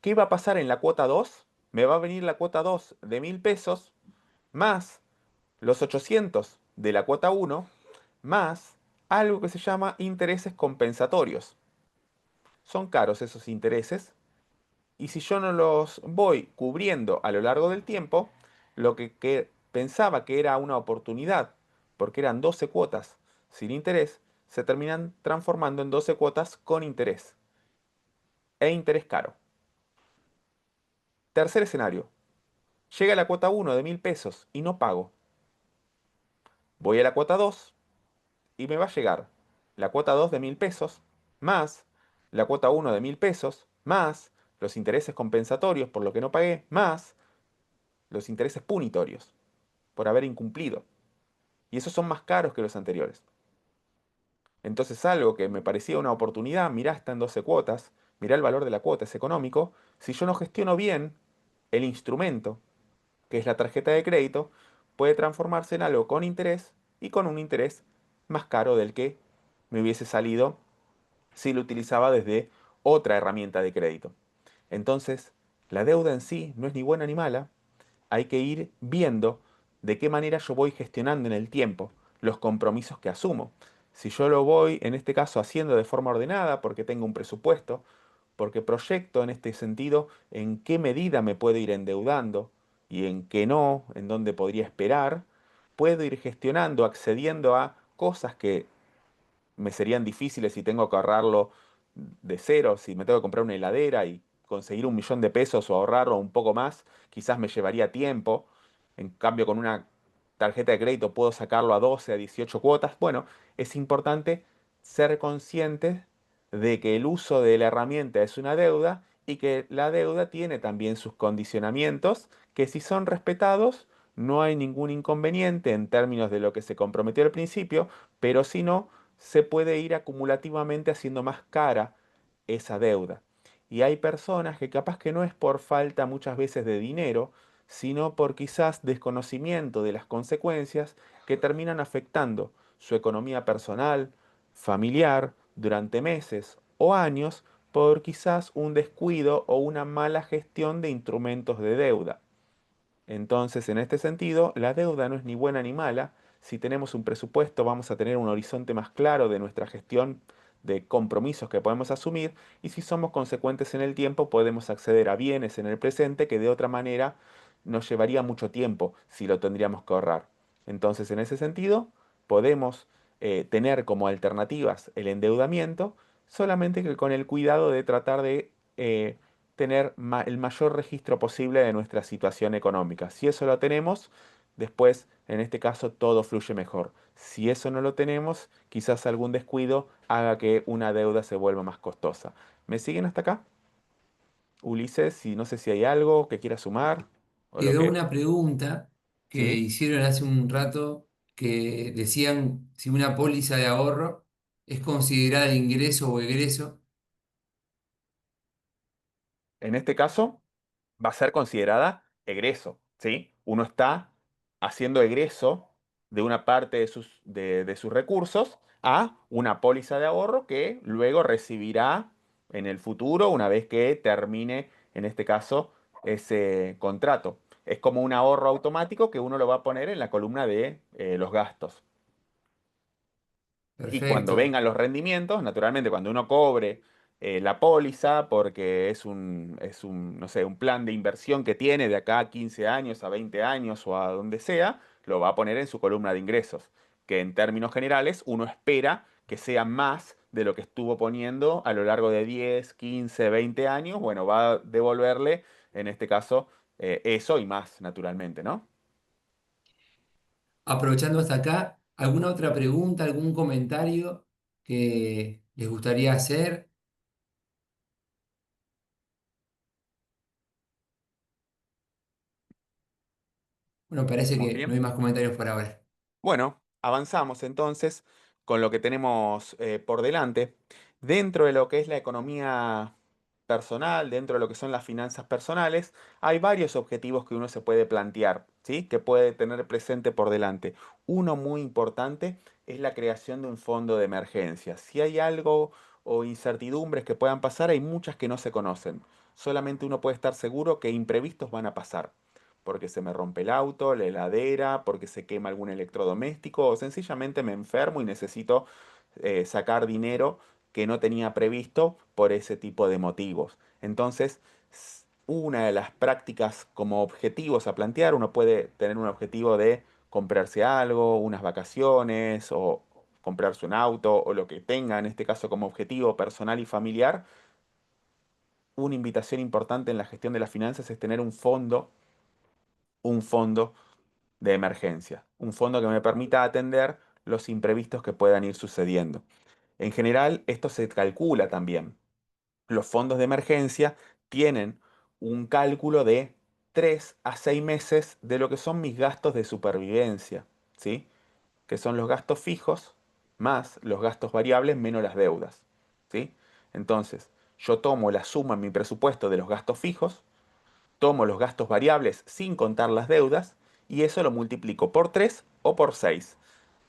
¿Qué va a pasar en la cuota 2? Me va a venir la cuota 2 de 1.000 pesos más los 800 de la cuota 1 más algo que se llama intereses compensatorios. Son caros esos intereses y si yo no los voy cubriendo a lo largo del tiempo, lo que pensaba que era una oportunidad, porque eran 12 cuotas sin interés, se terminan transformando en 12 cuotas con interés e interés caro. Tercer escenario. Llega la cuota 1 de 1.000 pesos y no pago. Voy a la cuota 2 y me va a llegar la cuota 2 de 1.000 pesos más la cuota 1 de 1.000 pesos más los intereses compensatorios por lo que no pagué más los intereses punitorios por haber incumplido. Y esos son más caros que los anteriores. Entonces algo que me parecía una oportunidad, mirá, está en 12 cuotas, mirá el valor de la cuota, es económico. Si yo no gestiono bien el instrumento, que es la tarjeta de crédito, puede transformarse en algo con interés y con un interés más caro del que me hubiese salido si lo utilizaba desde otra herramienta de crédito. Entonces, la deuda en sí no es ni buena ni mala, hay que ir viendo de qué manera yo voy gestionando en el tiempo los compromisos que asumo. Si yo lo voy, en este caso, haciendo de forma ordenada, porque tengo un presupuesto, porque proyecto en este sentido en qué medida me puedo ir endeudando y en qué no, en dónde podría esperar, puedo ir gestionando, accediendo a cosas que me serían difíciles si tengo que ahorrarlo de cero, si me tengo que comprar una heladera y conseguir 1 millón de pesos o ahorrarlo un poco más, quizás me llevaría tiempo. En cambio, con una tarjeta de crédito puedo sacarlo a 12, a 18 cuotas. Bueno, es importante ser consciente de que el uso de la herramienta es una deuda y que la deuda tiene también sus condicionamientos que si son respetados no hay ningún inconveniente en términos de lo que se comprometió al principio, pero si no, se puede ir acumulativamente haciendo más cara esa deuda. Y hay personas que capaz que no es por falta muchas veces de dinero, sino por quizás desconocimiento de las consecuencias que terminan afectando su economía personal, familiar, durante meses o años, por quizás un descuido o una mala gestión de instrumentos de deuda. Entonces, en este sentido, la deuda no es ni buena ni mala. Si tenemos un presupuesto, vamos a tener un horizonte más claro de nuestra gestión de compromisos que podemos asumir y si somos consecuentes en el tiempo, podemos acceder a bienes en el presente que de otra manera nos llevaría mucho tiempo si lo tendríamos que ahorrar. Entonces, en ese sentido, podemos tener como alternativas el endeudamiento, solamente que con el cuidado de tratar de tener el mayor registro posible de nuestra situación económica. Si eso lo tenemos, después, en este caso, todo fluye mejor. Si eso no lo tenemos, quizás algún descuido haga que una deuda se vuelva más costosa. ¿Me siguen hasta acá? Ulises, y no sé si hay algo que quiera sumar o lo Quedó que... una pregunta que ¿Sí? hicieron hace un rato que decían si una póliza de ahorro es considerada ingreso o egreso. En este caso, va a ser considerada egreso, ¿sí? Uno está haciendo egreso de una parte de sus recursos a una póliza de ahorro que luego recibirá en el futuro una vez que termine, en este caso, ese contrato. Es como un ahorro automático que uno lo va a poner en la columna de los gastos. Y cuando Perfecto. vengan los rendimientos, naturalmente, cuando uno cobre la póliza, porque no sé, un plan de inversión que tiene de acá a 15 años, a 20 años o a donde sea, lo va a poner en su columna de ingresos, que en términos generales uno espera que sea más de lo que estuvo poniendo a lo largo de 10, 15, 20 años. Bueno, va a devolverle, en este caso, eso y más, naturalmente, ¿no? Aprovechando hasta acá, ¿alguna otra pregunta, algún comentario que les gustaría hacer? Bueno, parece ¿Estamos que no hay bien? más comentarios por ahora. Bueno, avanzamos entonces con lo que tenemos por delante. Dentro de lo que es la economía personal, dentro de lo que son las finanzas personales, hay varios objetivos que uno se puede plantear, ¿sí? Que puede tener presente por delante. Uno muy importante es la creación de un fondo de emergencia. Si hay algo o incertidumbres que puedan pasar, hay muchas que no se conocen. Solamente uno puede estar seguro que imprevistos van a pasar porque se me rompe el auto, la heladera, porque se quema algún electrodoméstico o sencillamente me enfermo y necesito sacar dinero que no tenía previsto por ese tipo de motivos. Entonces, una de las prácticas como objetivos a plantear, uno puede tener un objetivo de comprarse algo, unas vacaciones o comprarse un auto o lo que tenga en este caso como objetivo personal y familiar. Una invitación importante en la gestión de las finanzas es tener un fondo de emergencia, un fondo que me permita atender los imprevistos que puedan ir sucediendo. En general, esto se calcula también. Los fondos de emergencia tienen un cálculo de 3 a 6 meses de lo que son mis gastos de supervivencia, ¿sí? Que son los gastos fijos más los gastos variables menos las deudas, ¿sí? Entonces, yo tomo la suma en mi presupuesto de los gastos fijos, tomo los gastos variables sin contar las deudas y eso lo multiplico por 3 o por 6.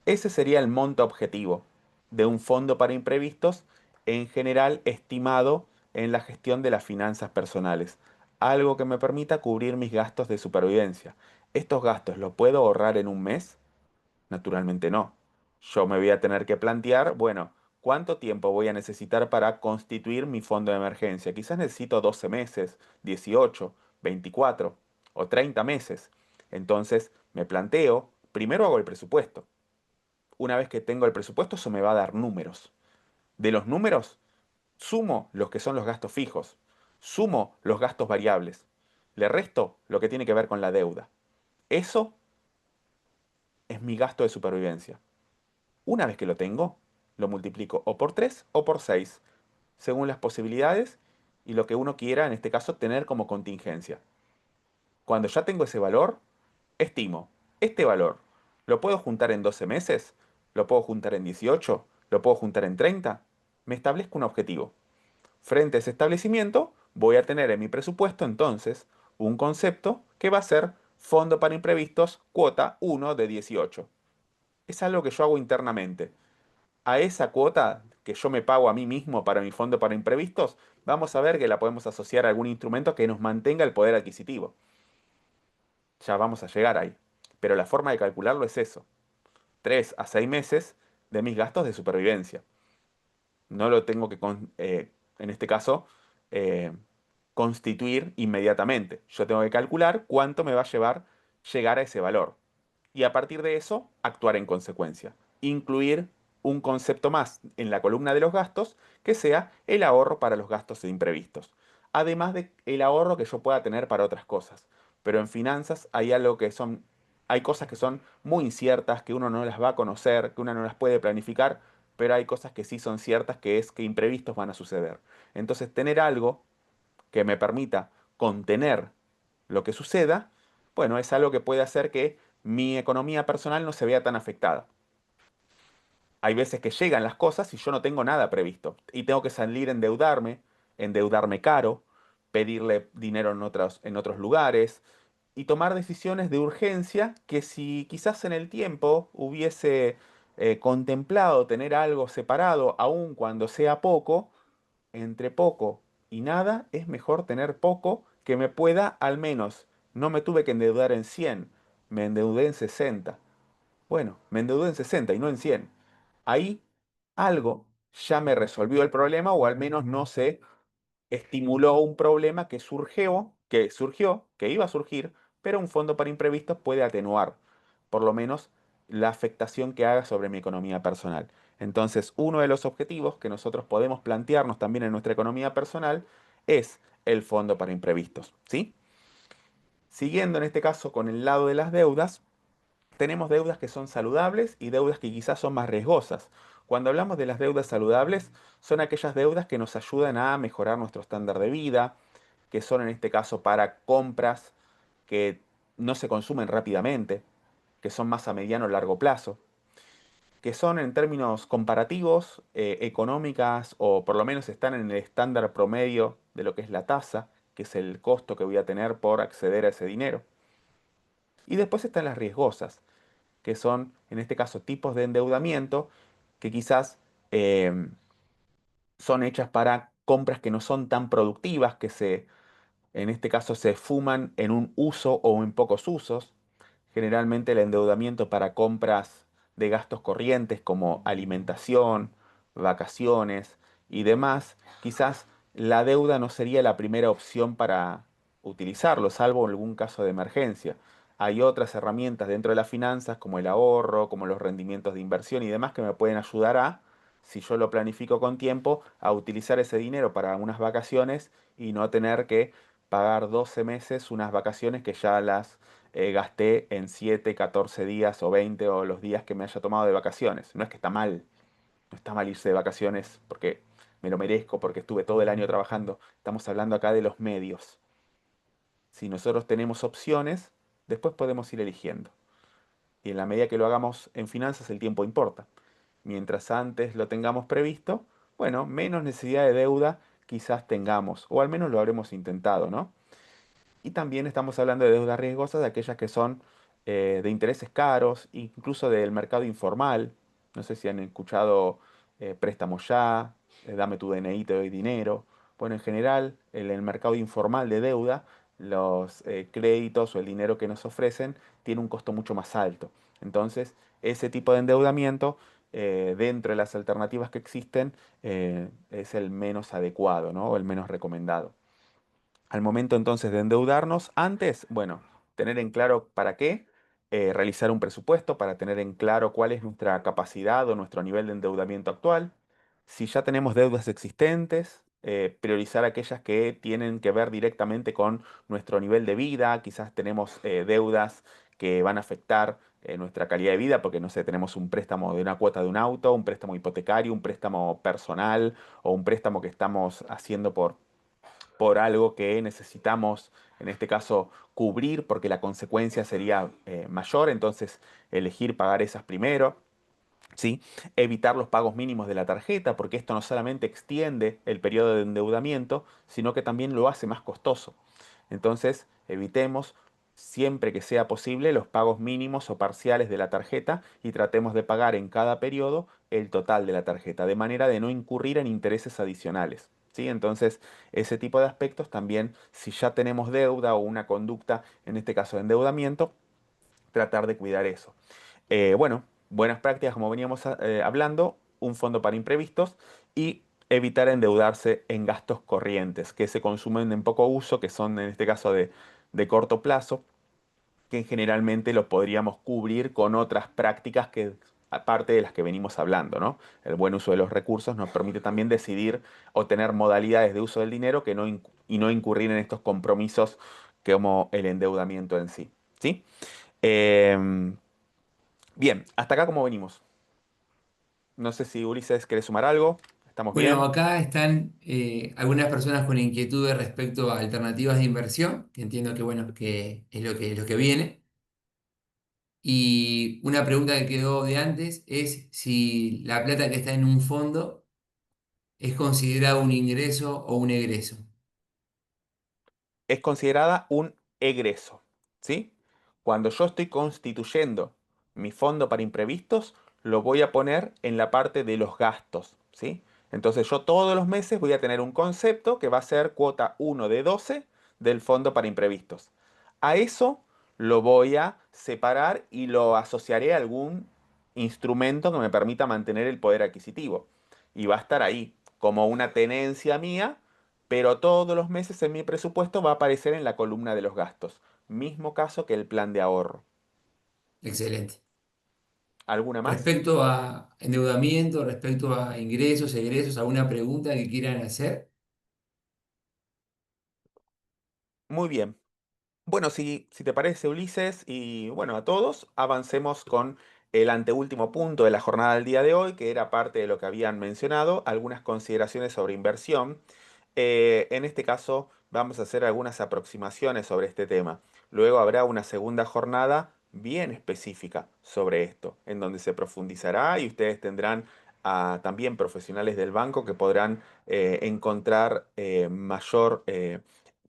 Ese sería el monto objetivo de un fondo para imprevistos, en general estimado en la gestión de las finanzas personales. Algo que me permita cubrir mis gastos de supervivencia. ¿Estos gastos los puedo ahorrar en un mes? Naturalmente no. Yo me voy a tener que plantear, bueno, ¿cuánto tiempo voy a necesitar para constituir mi fondo de emergencia? Quizás necesito 12 meses, 18, 24 o 30 meses. Entonces me planteo, primero hago el presupuesto. Una vez que tengo el presupuesto, eso me va a dar números. De los números, sumo los que son los gastos fijos, sumo los gastos variables, le resto lo que tiene que ver con la deuda. Eso es mi gasto de supervivencia. Una vez que lo tengo, lo multiplico o por 3 o por 6, según las posibilidades y lo que uno quiera, en este caso, tener como contingencia. Cuando ya tengo ese valor, estimo, este valor, ¿lo puedo juntar en 12 meses? ¿Lo puedo juntar en 18? ¿Lo puedo juntar en 30? Me establezco un objetivo. Frente a ese establecimiento, voy a tener en mi presupuesto entonces un concepto que va a ser fondo para imprevistos cuota 1 de 18. Es algo que yo hago internamente. A esa cuota que yo me pago a mí mismo para mi fondo para imprevistos, vamos a ver que la podemos asociar a algún instrumento que nos mantenga el poder adquisitivo. Ya vamos a llegar ahí. Pero la forma de calcularlo es eso. 3 a 6 meses de mis gastos de supervivencia. No lo tengo que, en este caso, eh, constituir inmediatamente. Yo tengo que calcular cuánto me va a llevar llegar a ese valor. Y a partir de eso, actuar en consecuencia. Incluir un concepto más en la columna de los gastos que sea el ahorro para los gastos imprevistos. Además de el ahorro que yo pueda tener para otras cosas. Pero en finanzas hay algo que son, hay cosas que son muy inciertas, que uno no las va a conocer, que uno no las puede planificar, pero hay cosas que sí son ciertas, que es que imprevistos van a suceder. Entonces, tener algo que me permita contener lo que suceda, bueno, es algo que puede hacer que mi economía personal no se vea tan afectada. Hay veces que llegan las cosas y yo no tengo nada previsto y tengo que salir a endeudarme caro, pedirle dinero en otros lugares y tomar decisiones de urgencia que si quizás en el tiempo hubiese contemplado tener algo separado, aun cuando sea poco, entre poco y nada es mejor tener poco que me pueda al menos. No me tuve que endeudar en 100, me endeudé en 60. Bueno, me endeudé en 60 y no en 100. Ahí algo ya me resolvió el problema o al menos no se estimuló un problema que iba a surgir, pero un fondo para imprevistos puede atenuar, por lo menos, la afectación que haga sobre mi economía personal. Entonces, uno de los objetivos que nosotros podemos plantearnos también en nuestra economía personal es el fondo para imprevistos, ¿sí? Siguiendo en este caso con el lado de las deudas, tenemos deudas que son saludables y deudas que quizás son más riesgosas. Cuando hablamos de las deudas saludables, son aquellas deudas que nos ayudan a mejorar nuestro estándar de vida, que son en este caso para compras que no se consumen rápidamente, que son más a mediano o largo plazo, que son en términos comparativos, económicas o por lo menos están en el estándar promedio de lo que es la tasa, que es el costo que voy a tener por acceder a ese dinero. Y después están las riesgosas, que son en este caso tipos de endeudamiento que quizás son hechas para compras que no son tan productivas, en este caso se fuman en un uso o en pocos usos. Generalmente el endeudamiento para compras de gastos corrientes como alimentación, vacaciones y demás, quizás la deuda no sería la primera opción para utilizarlo, salvo en algún caso de emergencia. Hay otras herramientas dentro de las finanzas, como el ahorro, como los rendimientos de inversión y demás, que me pueden ayudar a, si yo lo planifico con tiempo, a utilizar ese dinero para unas vacaciones y no tener que pagar 12 meses unas vacaciones que ya las gasté en 7, 14 días o 20 o los días que me haya tomado de vacaciones. No es que está mal, no está mal irse de vacaciones porque me lo merezco, porque estuve todo el año trabajando. Estamos hablando acá de los medios. Si nosotros tenemos opciones, después podemos ir eligiendo. Y en la medida que lo hagamos en finanzas, el tiempo importa. Mientras antes lo tengamos previsto, bueno, menos necesidad de deuda quizás tengamos, o al menos lo habremos intentado, ¿no? Y también estamos hablando de deudas riesgosas, de aquellas que son de intereses caros, incluso del mercado informal. No sé si han escuchado préstamo ya, dame tu DNI, te doy dinero. Bueno, en general, en el mercado informal de deuda los créditos o el dinero que nos ofrecen tiene un costo mucho más alto. Entonces, ese tipo de endeudamiento, dentro de las alternativas que existen, es el menos adecuado, ¿no? O el menos recomendado. Al momento entonces de endeudarnos, antes, bueno, tener en claro para qué, realizar un presupuesto para tener en claro cuál es nuestra capacidad o nuestro nivel de endeudamiento actual. Si ya tenemos deudas existentes, priorizar aquellas que tienen que ver directamente con nuestro nivel de vida. Quizás tenemos deudas que van a afectar nuestra calidad de vida porque, no sé, tenemos un préstamo de una cuota de un auto, un préstamo hipotecario, un préstamo personal o un préstamo que estamos haciendo por algo que necesitamos, en este caso, cubrir porque la consecuencia sería mayor, entonces elegir pagar esas primero. ¿Sí? Evitar los pagos mínimos de la tarjeta, porque esto no solamente extiende el periodo de endeudamiento, sino que también lo hace más costoso. Entonces, evitemos siempre que sea posible los pagos mínimos o parciales de la tarjeta y tratemos de pagar en cada periodo el total de la tarjeta, de manera de no incurrir en intereses adicionales. ¿Sí? Entonces, ese tipo de aspectos también, si ya tenemos deuda o una conducta, en este caso de endeudamiento, tratar de cuidar eso. Bueno, buenas prácticas como veníamos hablando, un fondo para imprevistos y evitar endeudarse en gastos corrientes que se consumen en poco uso, que son en este caso de corto plazo, que generalmente los podríamos cubrir con otras prácticas que, aparte de las que venimos hablando, ¿no? El buen uso de los recursos nos permite también decidir o tener modalidades de uso del dinero que y no incurrir en estos compromisos como el endeudamiento en sí. ¿Sí? Em, Bien, hasta acá como venimos. No sé si Ulises quiere sumar algo. ¿Estamos Bueno, bien? acá están algunas personas con inquietudes respecto a alternativas de inversión, que entiendo que, bueno, que es lo que viene. Y una pregunta que quedó de antes es si la plata que está en un fondo es considerada un ingreso o un egreso. Es considerada un egreso, ¿sí? Cuando yo estoy constituyendo mi fondo para imprevistos, lo voy a poner en la parte de los gastos, ¿sí? Entonces yo todos los meses voy a tener un concepto que va a ser cuota 1 de 12 del fondo para imprevistos. A eso lo voy a separar y lo asociaré a algún instrumento que me permita mantener el poder adquisitivo. Y va a estar ahí como una tenencia mía, pero todos los meses en mi presupuesto va a aparecer en la columna de los gastos. Mismo caso que el plan de ahorro. Excelente. ¿Alguna más? Respecto a endeudamiento, respecto a ingresos, egresos, ¿alguna pregunta que quieran hacer? Muy bien. Bueno, si te parece, Ulises, y bueno, a todos, avancemos con el anteúltimo punto de la jornada del día de hoy, que era parte de lo que habían mencionado, algunas consideraciones sobre inversión. En este caso, vamos a hacer algunas aproximaciones sobre este tema. Luego habrá una segunda jornada bien específica sobre esto, en donde se profundizará y ustedes tendrán también profesionales del banco que podrán encontrar mayor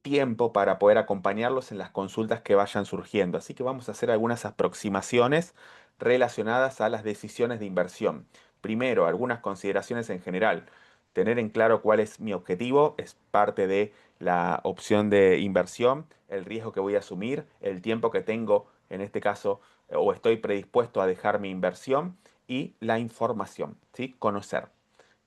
tiempo para poder acompañarlos en las consultas que vayan surgiendo. Así que vamos a hacer algunas aproximaciones relacionadas a las decisiones de inversión. Primero, algunas consideraciones en general. Tener en claro cuál es mi objetivo es parte de la opción de inversión, el riesgo que voy a asumir, el tiempo que tengo, en este caso, o estoy predispuesto a dejar mi inversión y la información, ¿sí? Conocer.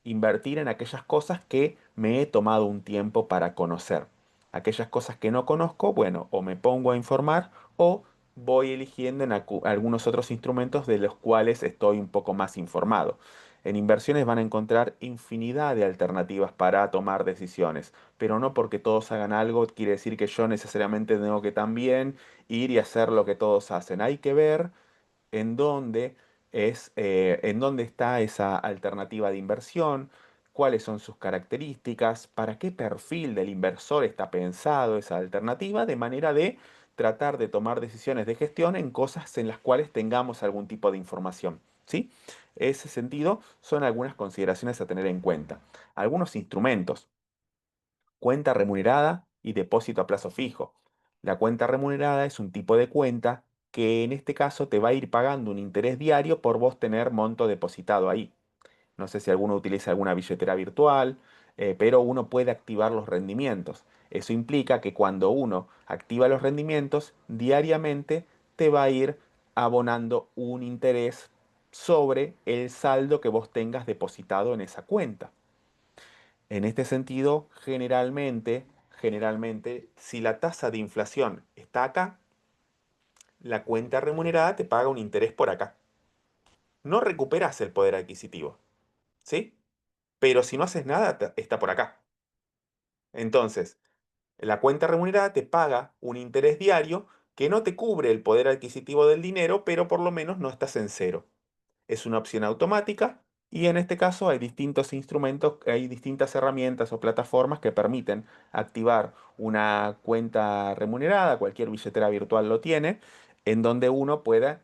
Invertir en aquellas cosas que me he tomado un tiempo para conocer. Aquellas cosas que no conozco, bueno, o me pongo a informar o voy eligiendo en algunos otros instrumentos de los cuales estoy un poco más informado. En inversiones van a encontrar infinidad de alternativas para tomar decisiones, pero no porque todos hagan algo quiere decir que yo necesariamente tengo que también ir y hacer lo que todos hacen. Hay que ver en dónde en dónde está esa alternativa de inversión, cuáles son sus características, para qué perfil del inversor está pensado esa alternativa, de manera de tratar de tomar decisiones de gestión en cosas en las cuales tengamos algún tipo de información. ¿Sí? Ese sentido son algunas consideraciones a tener en cuenta. Algunos instrumentos, cuenta remunerada y depósito a plazo fijo. La cuenta remunerada es un tipo de cuenta que en este caso te va a ir pagando un interés diario por vos tener monto depositado ahí. No sé si alguno utiliza alguna billetera virtual, pero uno puede activar los rendimientos. Eso implica que cuando uno activa los rendimientos, diariamente te va a ir abonando un interés sobre el saldo que vos tengas depositado en esa cuenta. En este sentido, generalmente, si la tasa de inflación está acá, la cuenta remunerada te paga un interés por acá. No recuperas el poder adquisitivo, ¿sí? Pero si no haces nada, está por acá. Entonces, la cuenta remunerada te paga un interés diario que no te cubre el poder adquisitivo del dinero, pero por lo menos no estás en cero. Es una opción automática y en este caso hay distintos instrumentos, hay distintas herramientas o plataformas que permiten activar una cuenta remunerada, cualquier billetera virtual lo tiene, en donde uno pueda,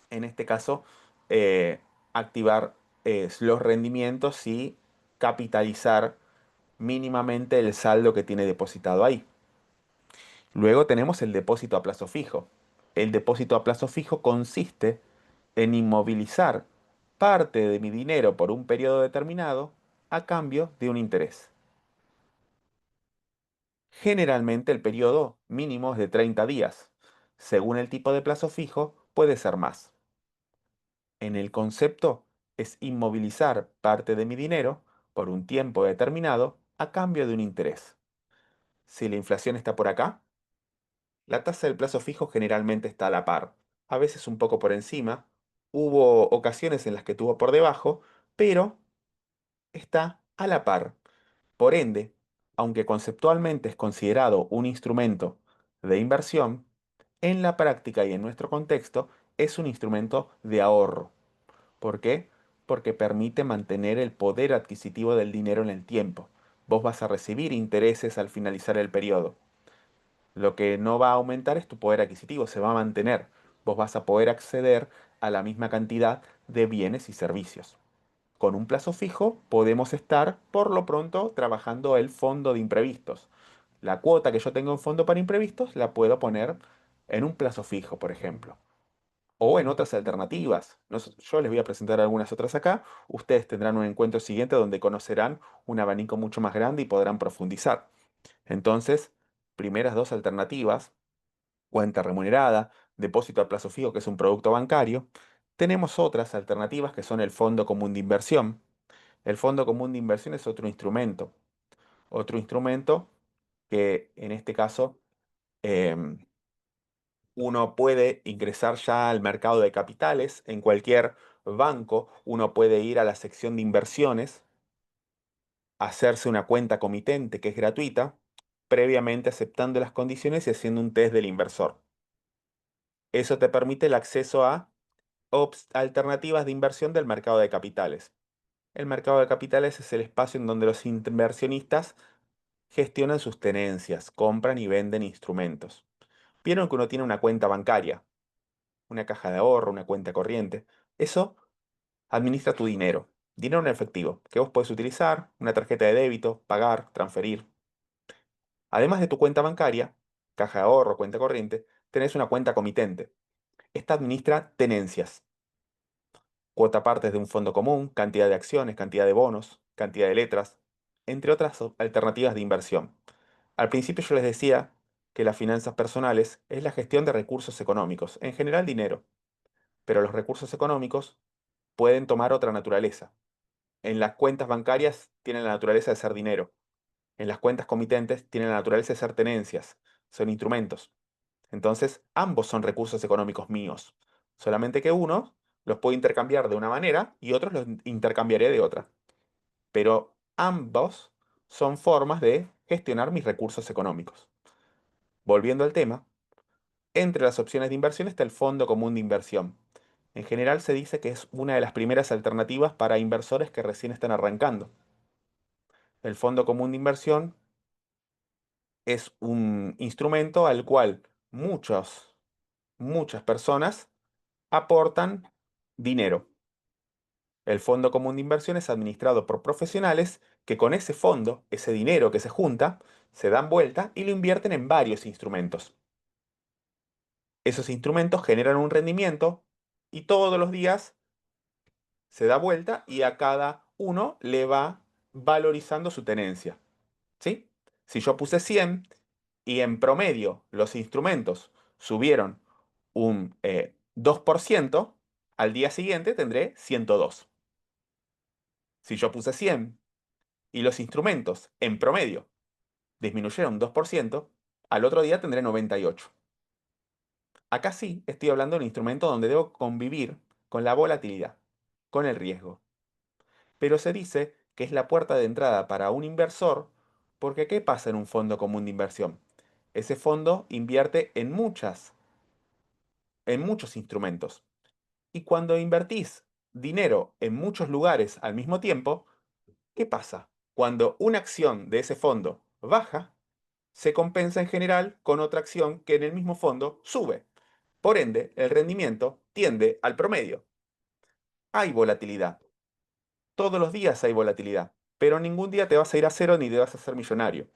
en este caso, activar los rendimientos y capitalizar mínimamente el saldo que tiene depositado ahí. Luego tenemos el depósito a plazo fijo. El depósito a plazo fijo consiste en inmovilizar parte de mi dinero por un periodo determinado a cambio de un interés. Generalmente el periodo mínimo es de 30 días. Según el tipo de plazo fijo, puede ser más. En el concepto es inmovilizar parte de mi dinero por un tiempo determinado a cambio de un interés. Si la inflación está por acá, la tasa del plazo fijo generalmente está a la par, a veces un poco por encima. Hubo ocasiones en las que estuvo por debajo, pero está a la par. Por ende, aunque conceptualmente es considerado un instrumento de inversión, en la práctica y en nuestro contexto es un instrumento de ahorro. ¿Por qué? Porque permite mantener el poder adquisitivo del dinero en el tiempo. Vos vas a recibir intereses al finalizar el periodo. Lo que no va a aumentar es tu poder adquisitivo, se va a mantener. Vos vas a poder acceder a la misma cantidad de bienes y servicios. Con un plazo fijo podemos estar, por lo pronto, trabajando el fondo de imprevistos. La cuota que yo tengo en fondo para imprevistos la puedo poner en un plazo fijo, por ejemplo. O en otras alternativas. Yo les voy a presentar algunas otras acá. Ustedes tendrán un encuentro siguiente donde conocerán un abanico mucho más grande y podrán profundizar. Entonces, primeras dos alternativas: cuenta remunerada, depósito a plazo fijo, que es un producto bancario. Tenemos otras alternativas que son el fondo común de inversión. El fondo común de inversión es otro instrumento que en este caso em, uno puede ingresar ya al mercado de capitales. En cualquier banco uno puede ir a la sección de inversiones, hacerse una cuenta comitente que es gratuita, previamente aceptando las condiciones y haciendo un test del inversor. Eso te permite el acceso a alternativas de inversión del mercado de capitales. El mercado de capitales es el espacio en donde los inversionistas gestionan sus tenencias, compran y venden instrumentos. Vieron que uno tiene una cuenta bancaria, una caja de ahorro, una cuenta corriente. Eso administra tu dinero, dinero en efectivo, que vos puedes utilizar, una tarjeta de débito, pagar, transferir. Además de tu cuenta bancaria, caja de ahorro, cuenta corriente, tenés una cuenta comitente. Esta administra tenencias, cuota partes de un fondo común, cantidad de acciones, cantidad de bonos, cantidad de letras, entre otras alternativas de inversión. Al principio yo les decía que las finanzas personales es la gestión de recursos económicos, en general dinero, pero los recursos económicos pueden tomar otra naturaleza. En las cuentas bancarias tienen la naturaleza de ser dinero, en las cuentas comitentes tienen la naturaleza de ser tenencias, son instrumentos. Entonces, ambos son recursos económicos míos, solamente que uno los puedo intercambiar de una manera y otros los intercambiaré de otra. Pero ambos son formas de gestionar mis recursos económicos. Volviendo al tema, entre las opciones de inversión está el fondo común de inversión. En general se dice que es una de las primeras alternativas para inversores que recién están arrancando. El fondo común de inversión es un instrumento al cual muchas personas aportan dinero. El fondo común de inversión es administrado por profesionales que con ese fondo, ese dinero que se junta, se dan vuelta y lo invierten en varios instrumentos. Esos instrumentos generan un rendimiento y todos los días se da vuelta y a cada uno le va valorizando su tenencia. ¿Sí? Si yo puse 100 y en promedio los instrumentos subieron un 2%, al día siguiente tendré 102. Si yo puse 100 y los instrumentos en promedio disminuyeron 2%, al otro día tendré 98. Acá sí estoy hablando de un instrumento donde debo convivir con la volatilidad, con el riesgo. Pero se dice que es la puerta de entrada para un inversor porque ¿qué pasa en un fondo común de inversión? Ese fondo invierte en muchos instrumentos. Y cuando invertís dinero en muchos lugares al mismo tiempo, ¿qué pasa? Cuando una acción de ese fondo baja, se compensa en general con otra acción que en el mismo fondo sube. Por ende, el rendimiento tiende al promedio. Hay volatilidad. Todos los días hay volatilidad, pero ningún día te vas a ir a cero ni te vas a hacer millonario.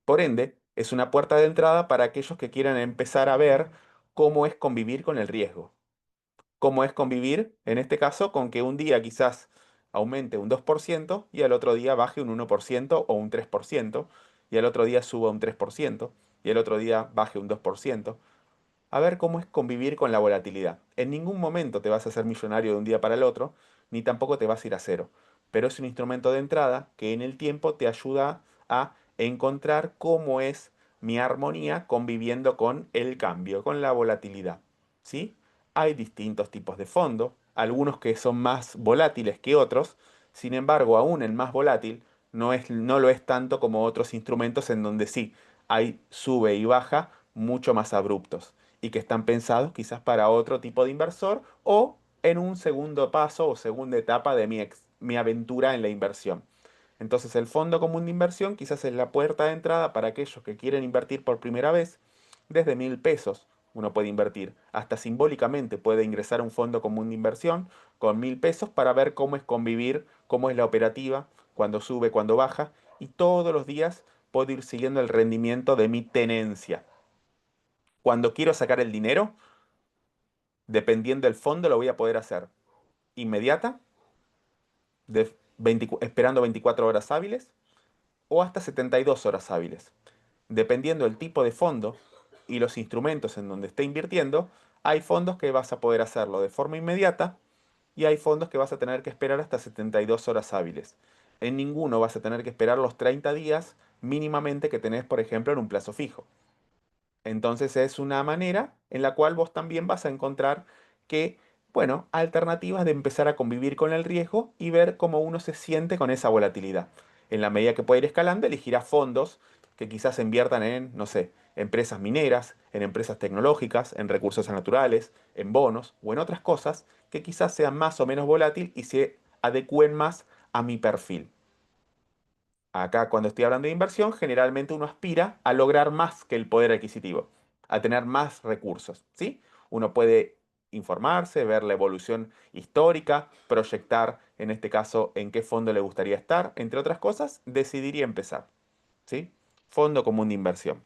Por ende, es una puerta de entrada para aquellos que quieran empezar a ver cómo es convivir con el riesgo. Cómo es convivir, en este caso, con que un día quizás aumente un 2% y al otro día baje un 1% o un 3%, y al otro día suba un 3% y al otro día baje un 2%. A ver cómo es convivir con la volatilidad. En ningún momento te vas a hacer millonario de un día para el otro, ni tampoco te vas a ir a cero. Pero es un instrumento de entrada que en el tiempo te ayuda a encontrar cómo es mi armonía conviviendo con el cambio, con la volatilidad. ¿Sí? Hay distintos tipos de fondo, algunos que son más volátiles que otros. Sin embargo, aún el más volátil no lo es tanto como otros instrumentos en donde sí hay sube y baja mucho más abruptos y que están pensados quizás para otro tipo de inversor o en un segundo paso o segunda etapa de mi aventura en la inversión. Entonces el fondo común de inversión quizás es la puerta de entrada para aquellos que quieren invertir por primera vez desde 1.000 pesos. Uno puede invertir, hasta simbólicamente puede ingresar a un fondo común de inversión con 1.000 pesos para ver cómo es convivir, cómo es la operativa, cuando sube, cuando baja, y todos los días puedo ir siguiendo el rendimiento de mi tenencia. Cuando quiero sacar el dinero, dependiendo del fondo, lo voy a poder hacer inmediata, esperando 24 horas hábiles o hasta 72 horas hábiles. Dependiendo del tipo de fondo y los instrumentos en donde esté invirtiendo, hay fondos que vas a poder hacerlo de forma inmediata y hay fondos que vas a tener que esperar hasta 72 horas hábiles. En ninguno vas a tener que esperar los 30 días mínimamente que tenés, por ejemplo, en un plazo fijo. Entonces es una manera en la cual vos también vas a encontrar que, bueno, alternativas de empezar a convivir con el riesgo y ver cómo uno se siente con esa volatilidad. En la medida que pueda ir escalando, elegirá fondos que quizás inviertan en, no sé, empresas mineras, en empresas tecnológicas, en recursos naturales, en bonos o en otras cosas que quizás sean más o menos volátil y se adecúen más a mi perfil. Acá, cuando estoy hablando de inversión, generalmente uno aspira a lograr más que el poder adquisitivo, a tener más recursos, ¿sí? Uno puede informarse, ver la evolución histórica, proyectar, en este caso, en qué fondo le gustaría estar, entre otras cosas, decidiría empezar, ¿sí? Fondo común de inversión.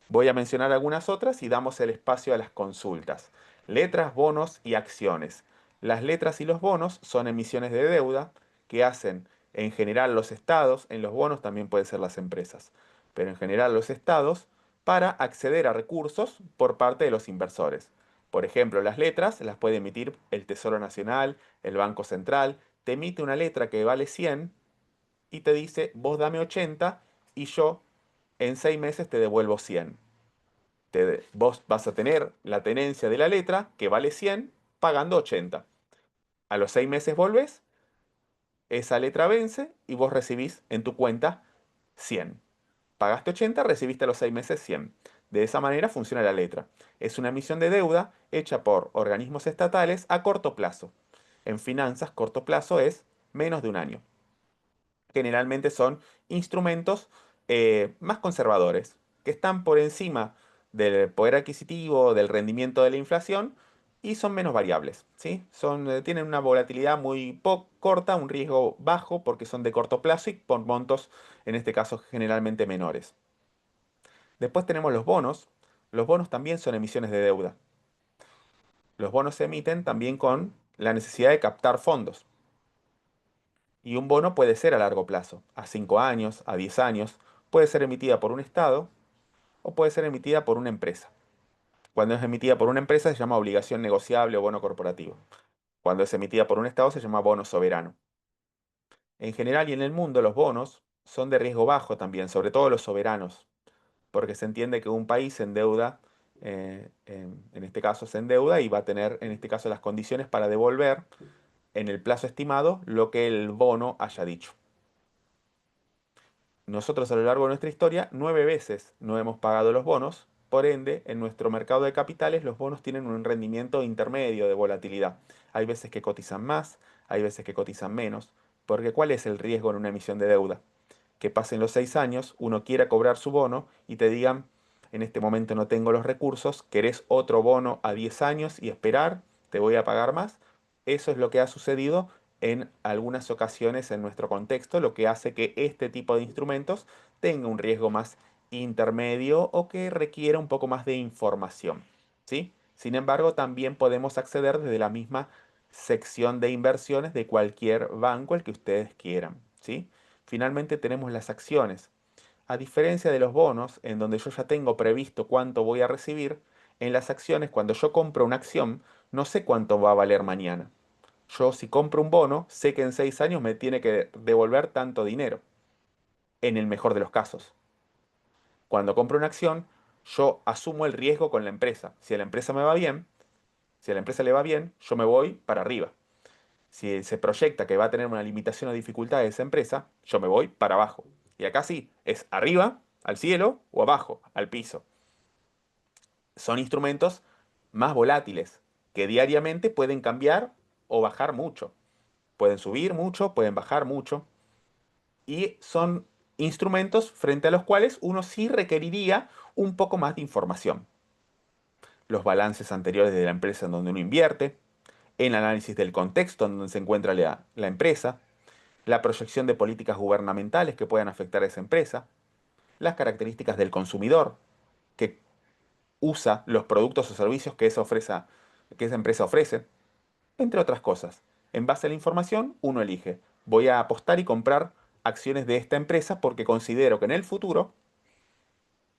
Voy a mencionar algunas otras y damos el espacio a las consultas. Letras, bonos y acciones. Las letras y los bonos son emisiones de deuda que hacen en general los estados, en los bonos también pueden ser las empresas, pero en general los estados para acceder a recursos por parte de los inversores. Por ejemplo, las letras las puede emitir el Tesoro Nacional, el Banco Central, te emite una letra que vale 100 y te dice, vos dame 80 y yo en 6 meses te devuelvo 100. Vos vas a tener la tenencia de la letra que vale 100 pagando 80. A los 6 meses volvés, esa letra vence y vos recibís en tu cuenta 100. Pagaste 80, recibiste a los 6 meses 100. De esa manera funciona la letra. Es una emisión de deuda hecha por organismos estatales a corto plazo. En finanzas, corto plazo es menos de un año. Generalmente son instrumentos más conservadores, que están por encima del poder adquisitivo, del rendimiento de la inflación y son menos variables, ¿sí? Tienen una volatilidad muy corta, un riesgo bajo porque son de corto plazo y por montos, en este caso, generalmente menores. Después tenemos los bonos. Los bonos también son emisiones de deuda. Los bonos se emiten también con la necesidad de captar fondos. Y un bono puede ser a largo plazo, a 5 años, a 10 años, puede ser emitida por un Estado o puede ser emitida por una empresa. Cuando es emitida por una empresa se llama obligación negociable o bono corporativo. Cuando es emitida por un Estado se llama bono soberano. En general y en el mundo los bonos son de riesgo bajo también, sobre todo los soberanos, porque se entiende que un país se endeuda, en este caso se endeuda y va a tener en este caso las condiciones para devolver en el plazo estimado lo que el bono haya dicho. Nosotros a lo largo de nuestra historia 9 veces no hemos pagado los bonos, por ende en nuestro mercado de capitales los bonos tienen un rendimiento intermedio de volatilidad. Hay veces que cotizan más, hay veces que cotizan menos, porque ¿cuál es el riesgo en una emisión de deuda? Que pasen los 6 años, uno quiera cobrar su bono y te digan, en este momento no tengo los recursos, ¿querés otro bono a 10 años y esperar? ¿Te voy a pagar más? Eso es lo que ha sucedido en algunas ocasiones en nuestro contexto, lo que hace que este tipo de instrumentos tenga un riesgo más intermedio o que requiera un poco más de información, ¿sí? Sin embargo, también podemos acceder desde la misma sección de inversiones de cualquier banco, el que ustedes quieran, ¿sí? Finalmente tenemos las acciones. A diferencia de los bonos, en donde yo ya tengo previsto cuánto voy a recibir, en las acciones, cuando yo compro una acción, no sé cuánto va a valer mañana. Yo si compro un bono, sé que en 6 años me tiene que devolver tanto dinero, en el mejor de los casos. Cuando compro una acción, yo asumo el riesgo con la empresa. Si a la empresa me va bien, si a la empresa le va bien, yo me voy para arriba. Si se proyecta que va a tener una limitación o dificultad de esa empresa, yo me voy para abajo. Y acá sí, es arriba, al cielo, o abajo, al piso. Son instrumentos más volátiles, que diariamente pueden cambiar o bajar mucho. Pueden subir mucho, pueden bajar mucho. Y son instrumentos frente a los cuales uno sí requeriría un poco más de información. Los balances anteriores de la empresa en donde uno invierte, el análisis del contexto en donde se encuentra la empresa, la proyección de políticas gubernamentales que puedan afectar a esa empresa, las características del consumidor que usa los productos o servicios que esa empresa ofrece, entre otras cosas. En base a la información, uno elige, voy a apostar y comprar acciones de esta empresa porque considero que en el futuro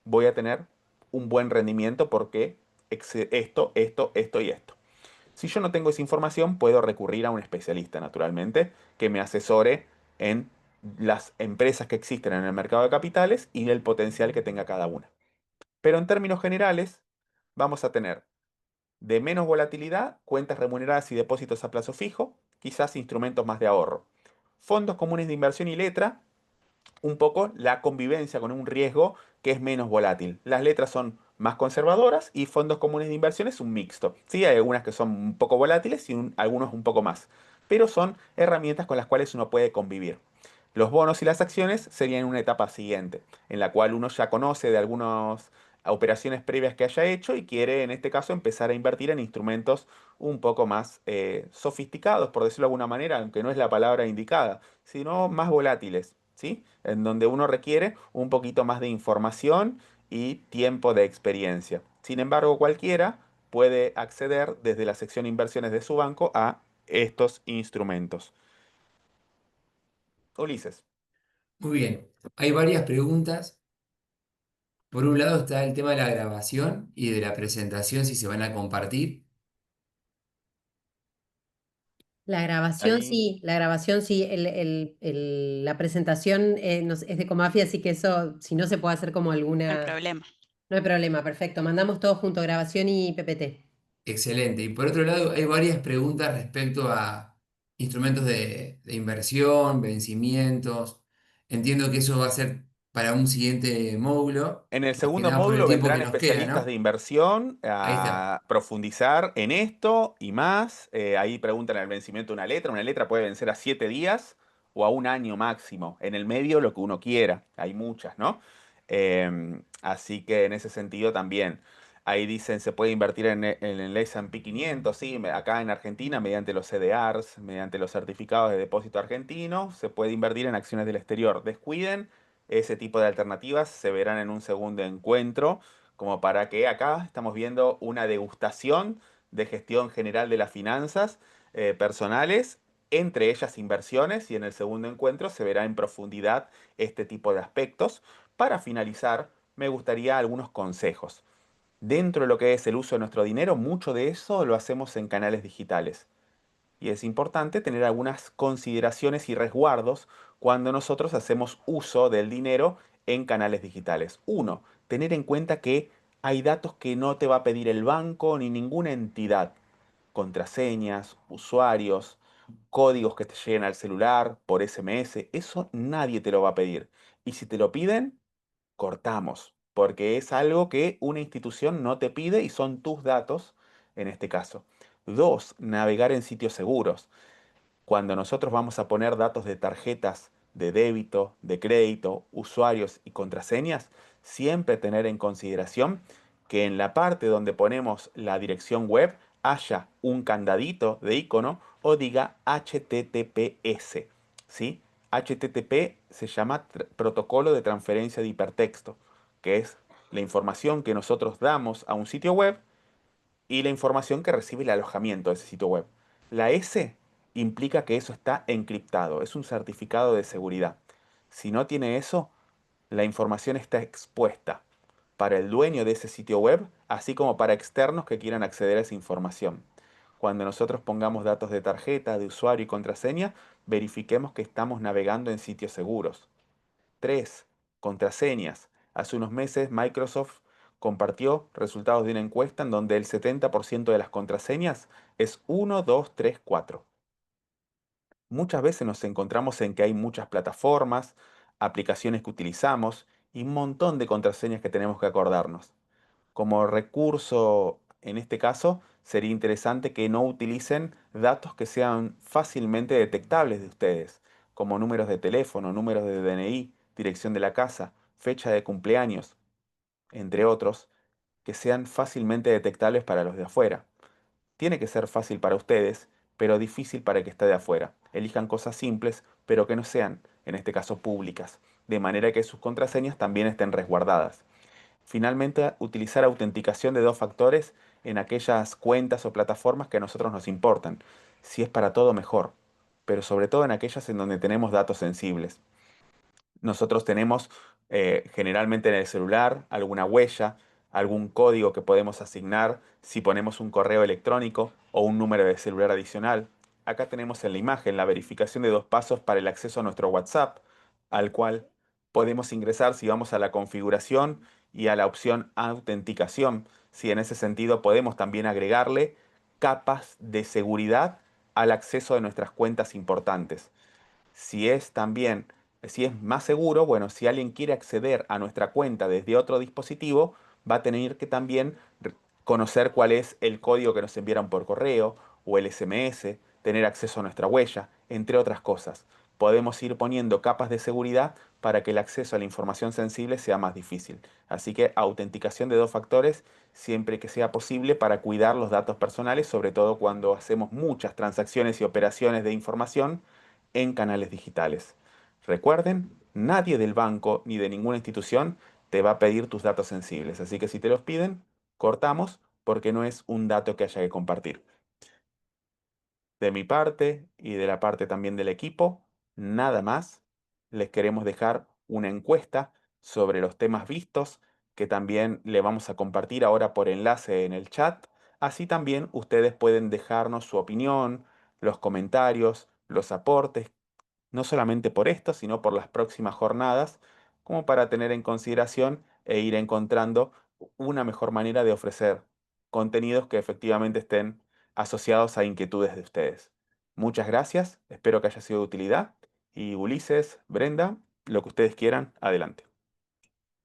voy a tener un buen rendimiento porque esto y esto. Si yo no tengo esa información, puedo recurrir a un especialista, naturalmente, que me asesore en las empresas que existen en el mercado de capitales y el potencial que tenga cada una. Pero en términos generales, vamos a tener de menos volatilidad, cuentas remuneradas y depósitos a plazo fijo, quizás instrumentos más de ahorro. Fondos comunes de inversión y letra, un poco la convivencia con un riesgo que es menos volátil. Las letras son más conservadoras y fondos comunes de inversión es un mixto. Sí, hay algunas que son un poco volátiles y algunos un poco más, pero son herramientas con las cuales uno puede convivir. Los bonos y las acciones serían una etapa siguiente, en la cual uno ya conoce de algunas operaciones previas que haya hecho y quiere, en este caso, empezar a invertir en instrumentos un poco más sofisticados, por decirlo de alguna manera, aunque no es la palabra indicada, sino más volátiles, ¿sí? En donde uno requiere un poquito más de información y tiempo de experiencia. Sin embargo, cualquiera puede acceder desde la sección inversiones de su banco a estos instrumentos. Ulises. Muy bien, hay varias preguntas. Por un lado está el tema de la grabación y de la presentación, si se van a compartir. Ahí La grabación sí, la presentación es de Comafi, así que eso, si no se puede hacer como No hay alguna, problema. no hay problema, perfecto. Mandamos todo junto, grabación y PPT. Excelente. Y por otro lado, hay varias preguntas respecto a instrumentos de inversión, vencimientos. Entiendo que eso va a ser para un siguiente módulo, en el más que segundo nada por el módulo tiempo que vendrán nos queda, especialistas de ¿no? inversión Ahí está. a profundizar en esto y más. Ahí preguntan el vencimiento de una letra. Una letra puede vencer a 7 días o a un año máximo. En el medio lo que uno quiera. Hay muchas, ¿no? Así que en ese sentido también. Ahí dicen, se puede invertir en el S&P 500, sí, acá en Argentina, mediante los CDRs, mediante los certificados de depósito argentino, se puede invertir en acciones del exterior. Descuiden ese tipo de alternativas, se verán en un segundo encuentro, como para que acá estamos viendo una degustación de gestión general de las finanzas personales, entre ellas inversiones, y en el segundo encuentro se verá en profundidad este tipo de aspectos, Para finalizar, me gustaría algunos consejos. Dentro de lo que es el uso de nuestro dinero, mucho de eso lo hacemos en canales digitales. Y es importante tener algunas consideraciones y resguardos cuando nosotros hacemos uso del dinero en canales digitales. Uno, tener en cuenta que hay datos que no te va a pedir el banco ni ninguna entidad. Contraseñas, usuarios, códigos que te lleguen al celular por SMS, eso nadie te lo va a pedir. Y si te lo piden, cortamos, porque es algo que una institución no te pide y son tus datos en este caso. Dos, navegar en sitios seguros. Cuando nosotros vamos a poner datos de tarjetas de débito, de crédito, usuarios y contraseñas, siempre tener en consideración que en la parte donde ponemos la dirección web haya un candadito de icono o diga HTTPS. ¿Sí? HTTP se llama Protocolo de Transferencia de Hipertexto, que es la información que nosotros damos a un sitio web y la información que recibe el alojamiento de ese sitio web. La S implica que eso está encriptado, es un certificado de seguridad. Si no tiene eso, la información está expuesta para el dueño de ese sitio web, así como para externos que quieran acceder a esa información. Cuando nosotros pongamos datos de tarjeta, de usuario y contraseña, verifiquemos que estamos navegando en sitios seguros. 3. Contraseñas. Hace unos meses Microsoft compartió resultados de una encuesta en donde el 70% de las contraseñas es 1, 2, 3, 4. Muchas veces nos encontramos en que hay muchas plataformas, aplicaciones que utilizamos y un montón de contraseñas que tenemos que acordarnos. Como recurso, en este caso, sería interesante que no utilicen datos que sean fácilmente detectables de ustedes, como números de teléfono, números de DNI, dirección de la casa, fecha de cumpleaños, entre otros, que sean fácilmente detectables para los de afuera. Tiene que ser fácil para ustedes, pero difícil para el que está de afuera. Elijan cosas simples, pero que no sean, en este caso, públicas, de manera que sus contraseñas también estén resguardadas. Finalmente, utilizar autenticación de dos factores en aquellas cuentas o plataformas que a nosotros nos importan. Si es para todo, mejor, pero sobre todo en aquellas en donde tenemos datos sensibles. Nosotros tenemos generalmente en el celular alguna huella, algún código que podemos asignar si ponemos un correo electrónico o un número de celular adicional. Acá tenemos en la imagen la verificación de dos pasos para el acceso a nuestro WhatsApp, al cual podemos ingresar si vamos a la configuración y a la opción autenticación. Si en ese sentido podemos también agregarle capas de seguridad al acceso de nuestras cuentas importantes. Si es también, si es más seguro, bueno, si alguien quiere acceder a nuestra cuenta desde otro dispositivo, va a tener que también conocer cuál es el código que nos enviaron por correo o el SMS, tener acceso a nuestra huella, entre otras cosas. Podemos ir poniendo capas de seguridad para que el acceso a la información sensible sea más difícil. Así que autenticación de dos factores siempre que sea posible para cuidar los datos personales, sobre todo cuando hacemos muchas transacciones y operaciones de información en canales digitales. Recuerden, nadie del banco ni de ninguna institución te va a pedir tus datos sensibles, así que si te los piden, cortamos porque no es un dato que haya que compartir. De mi parte y de la parte también del equipo, nada más. Les queremos dejar una encuesta sobre los temas vistos que también le vamos a compartir ahora por enlace en el chat. Así también ustedes pueden dejarnos su opinión, los comentarios, los aportes no solamente por esto, sino por las próximas jornadas, como para tener en consideración e ir encontrando una mejor manera de ofrecer contenidos que efectivamente estén asociados a inquietudes de ustedes. Muchas gracias, espero que haya sido de utilidad y Ulises, Brenda, lo que ustedes quieran, adelante.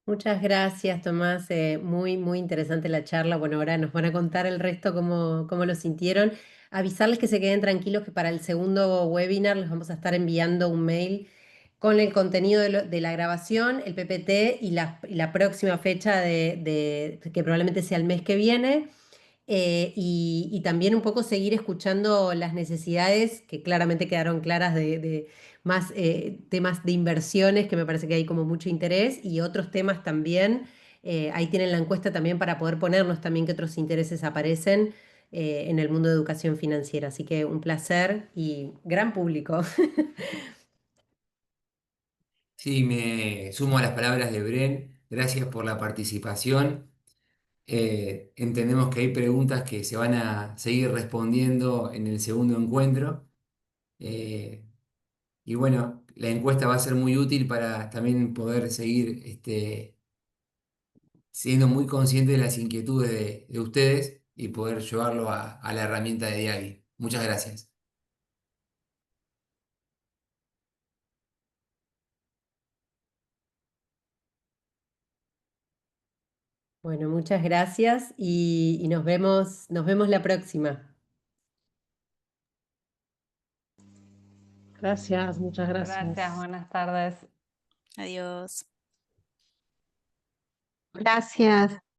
Muchas gracias, Tomás. Muy, muy interesante la charla. Bueno, ahora nos van a contar el resto cómo lo sintieron. Avisarles que se queden tranquilos que para el segundo webinar les vamos a estar enviando un mail con el contenido de la grabación, el PPT y la próxima fecha que probablemente sea el mes que viene. Y también un poco seguir escuchando las necesidades que claramente quedaron claras de más temas de inversiones, que me parece que hay como mucho interés, y otros temas también. Ahí tienen la encuesta también para poder ponernos también qué otros intereses aparecen en el mundo de educación financiera. Así que un placer y gran público. Sí, me sumo a las palabras de Bren. Gracias por la participación. Entendemos que hay preguntas que se van a seguir respondiendo en el segundo encuentro. Eh, y bueno, la encuesta va a ser muy útil para también poder seguir siendo muy consciente de las inquietudes de ustedes y poder llevarlo a la herramienta de Diagi. Muchas gracias. Bueno, muchas gracias y nos vemos la próxima. Gracias, muchas gracias. Gracias, buenas tardes. Adiós. Gracias.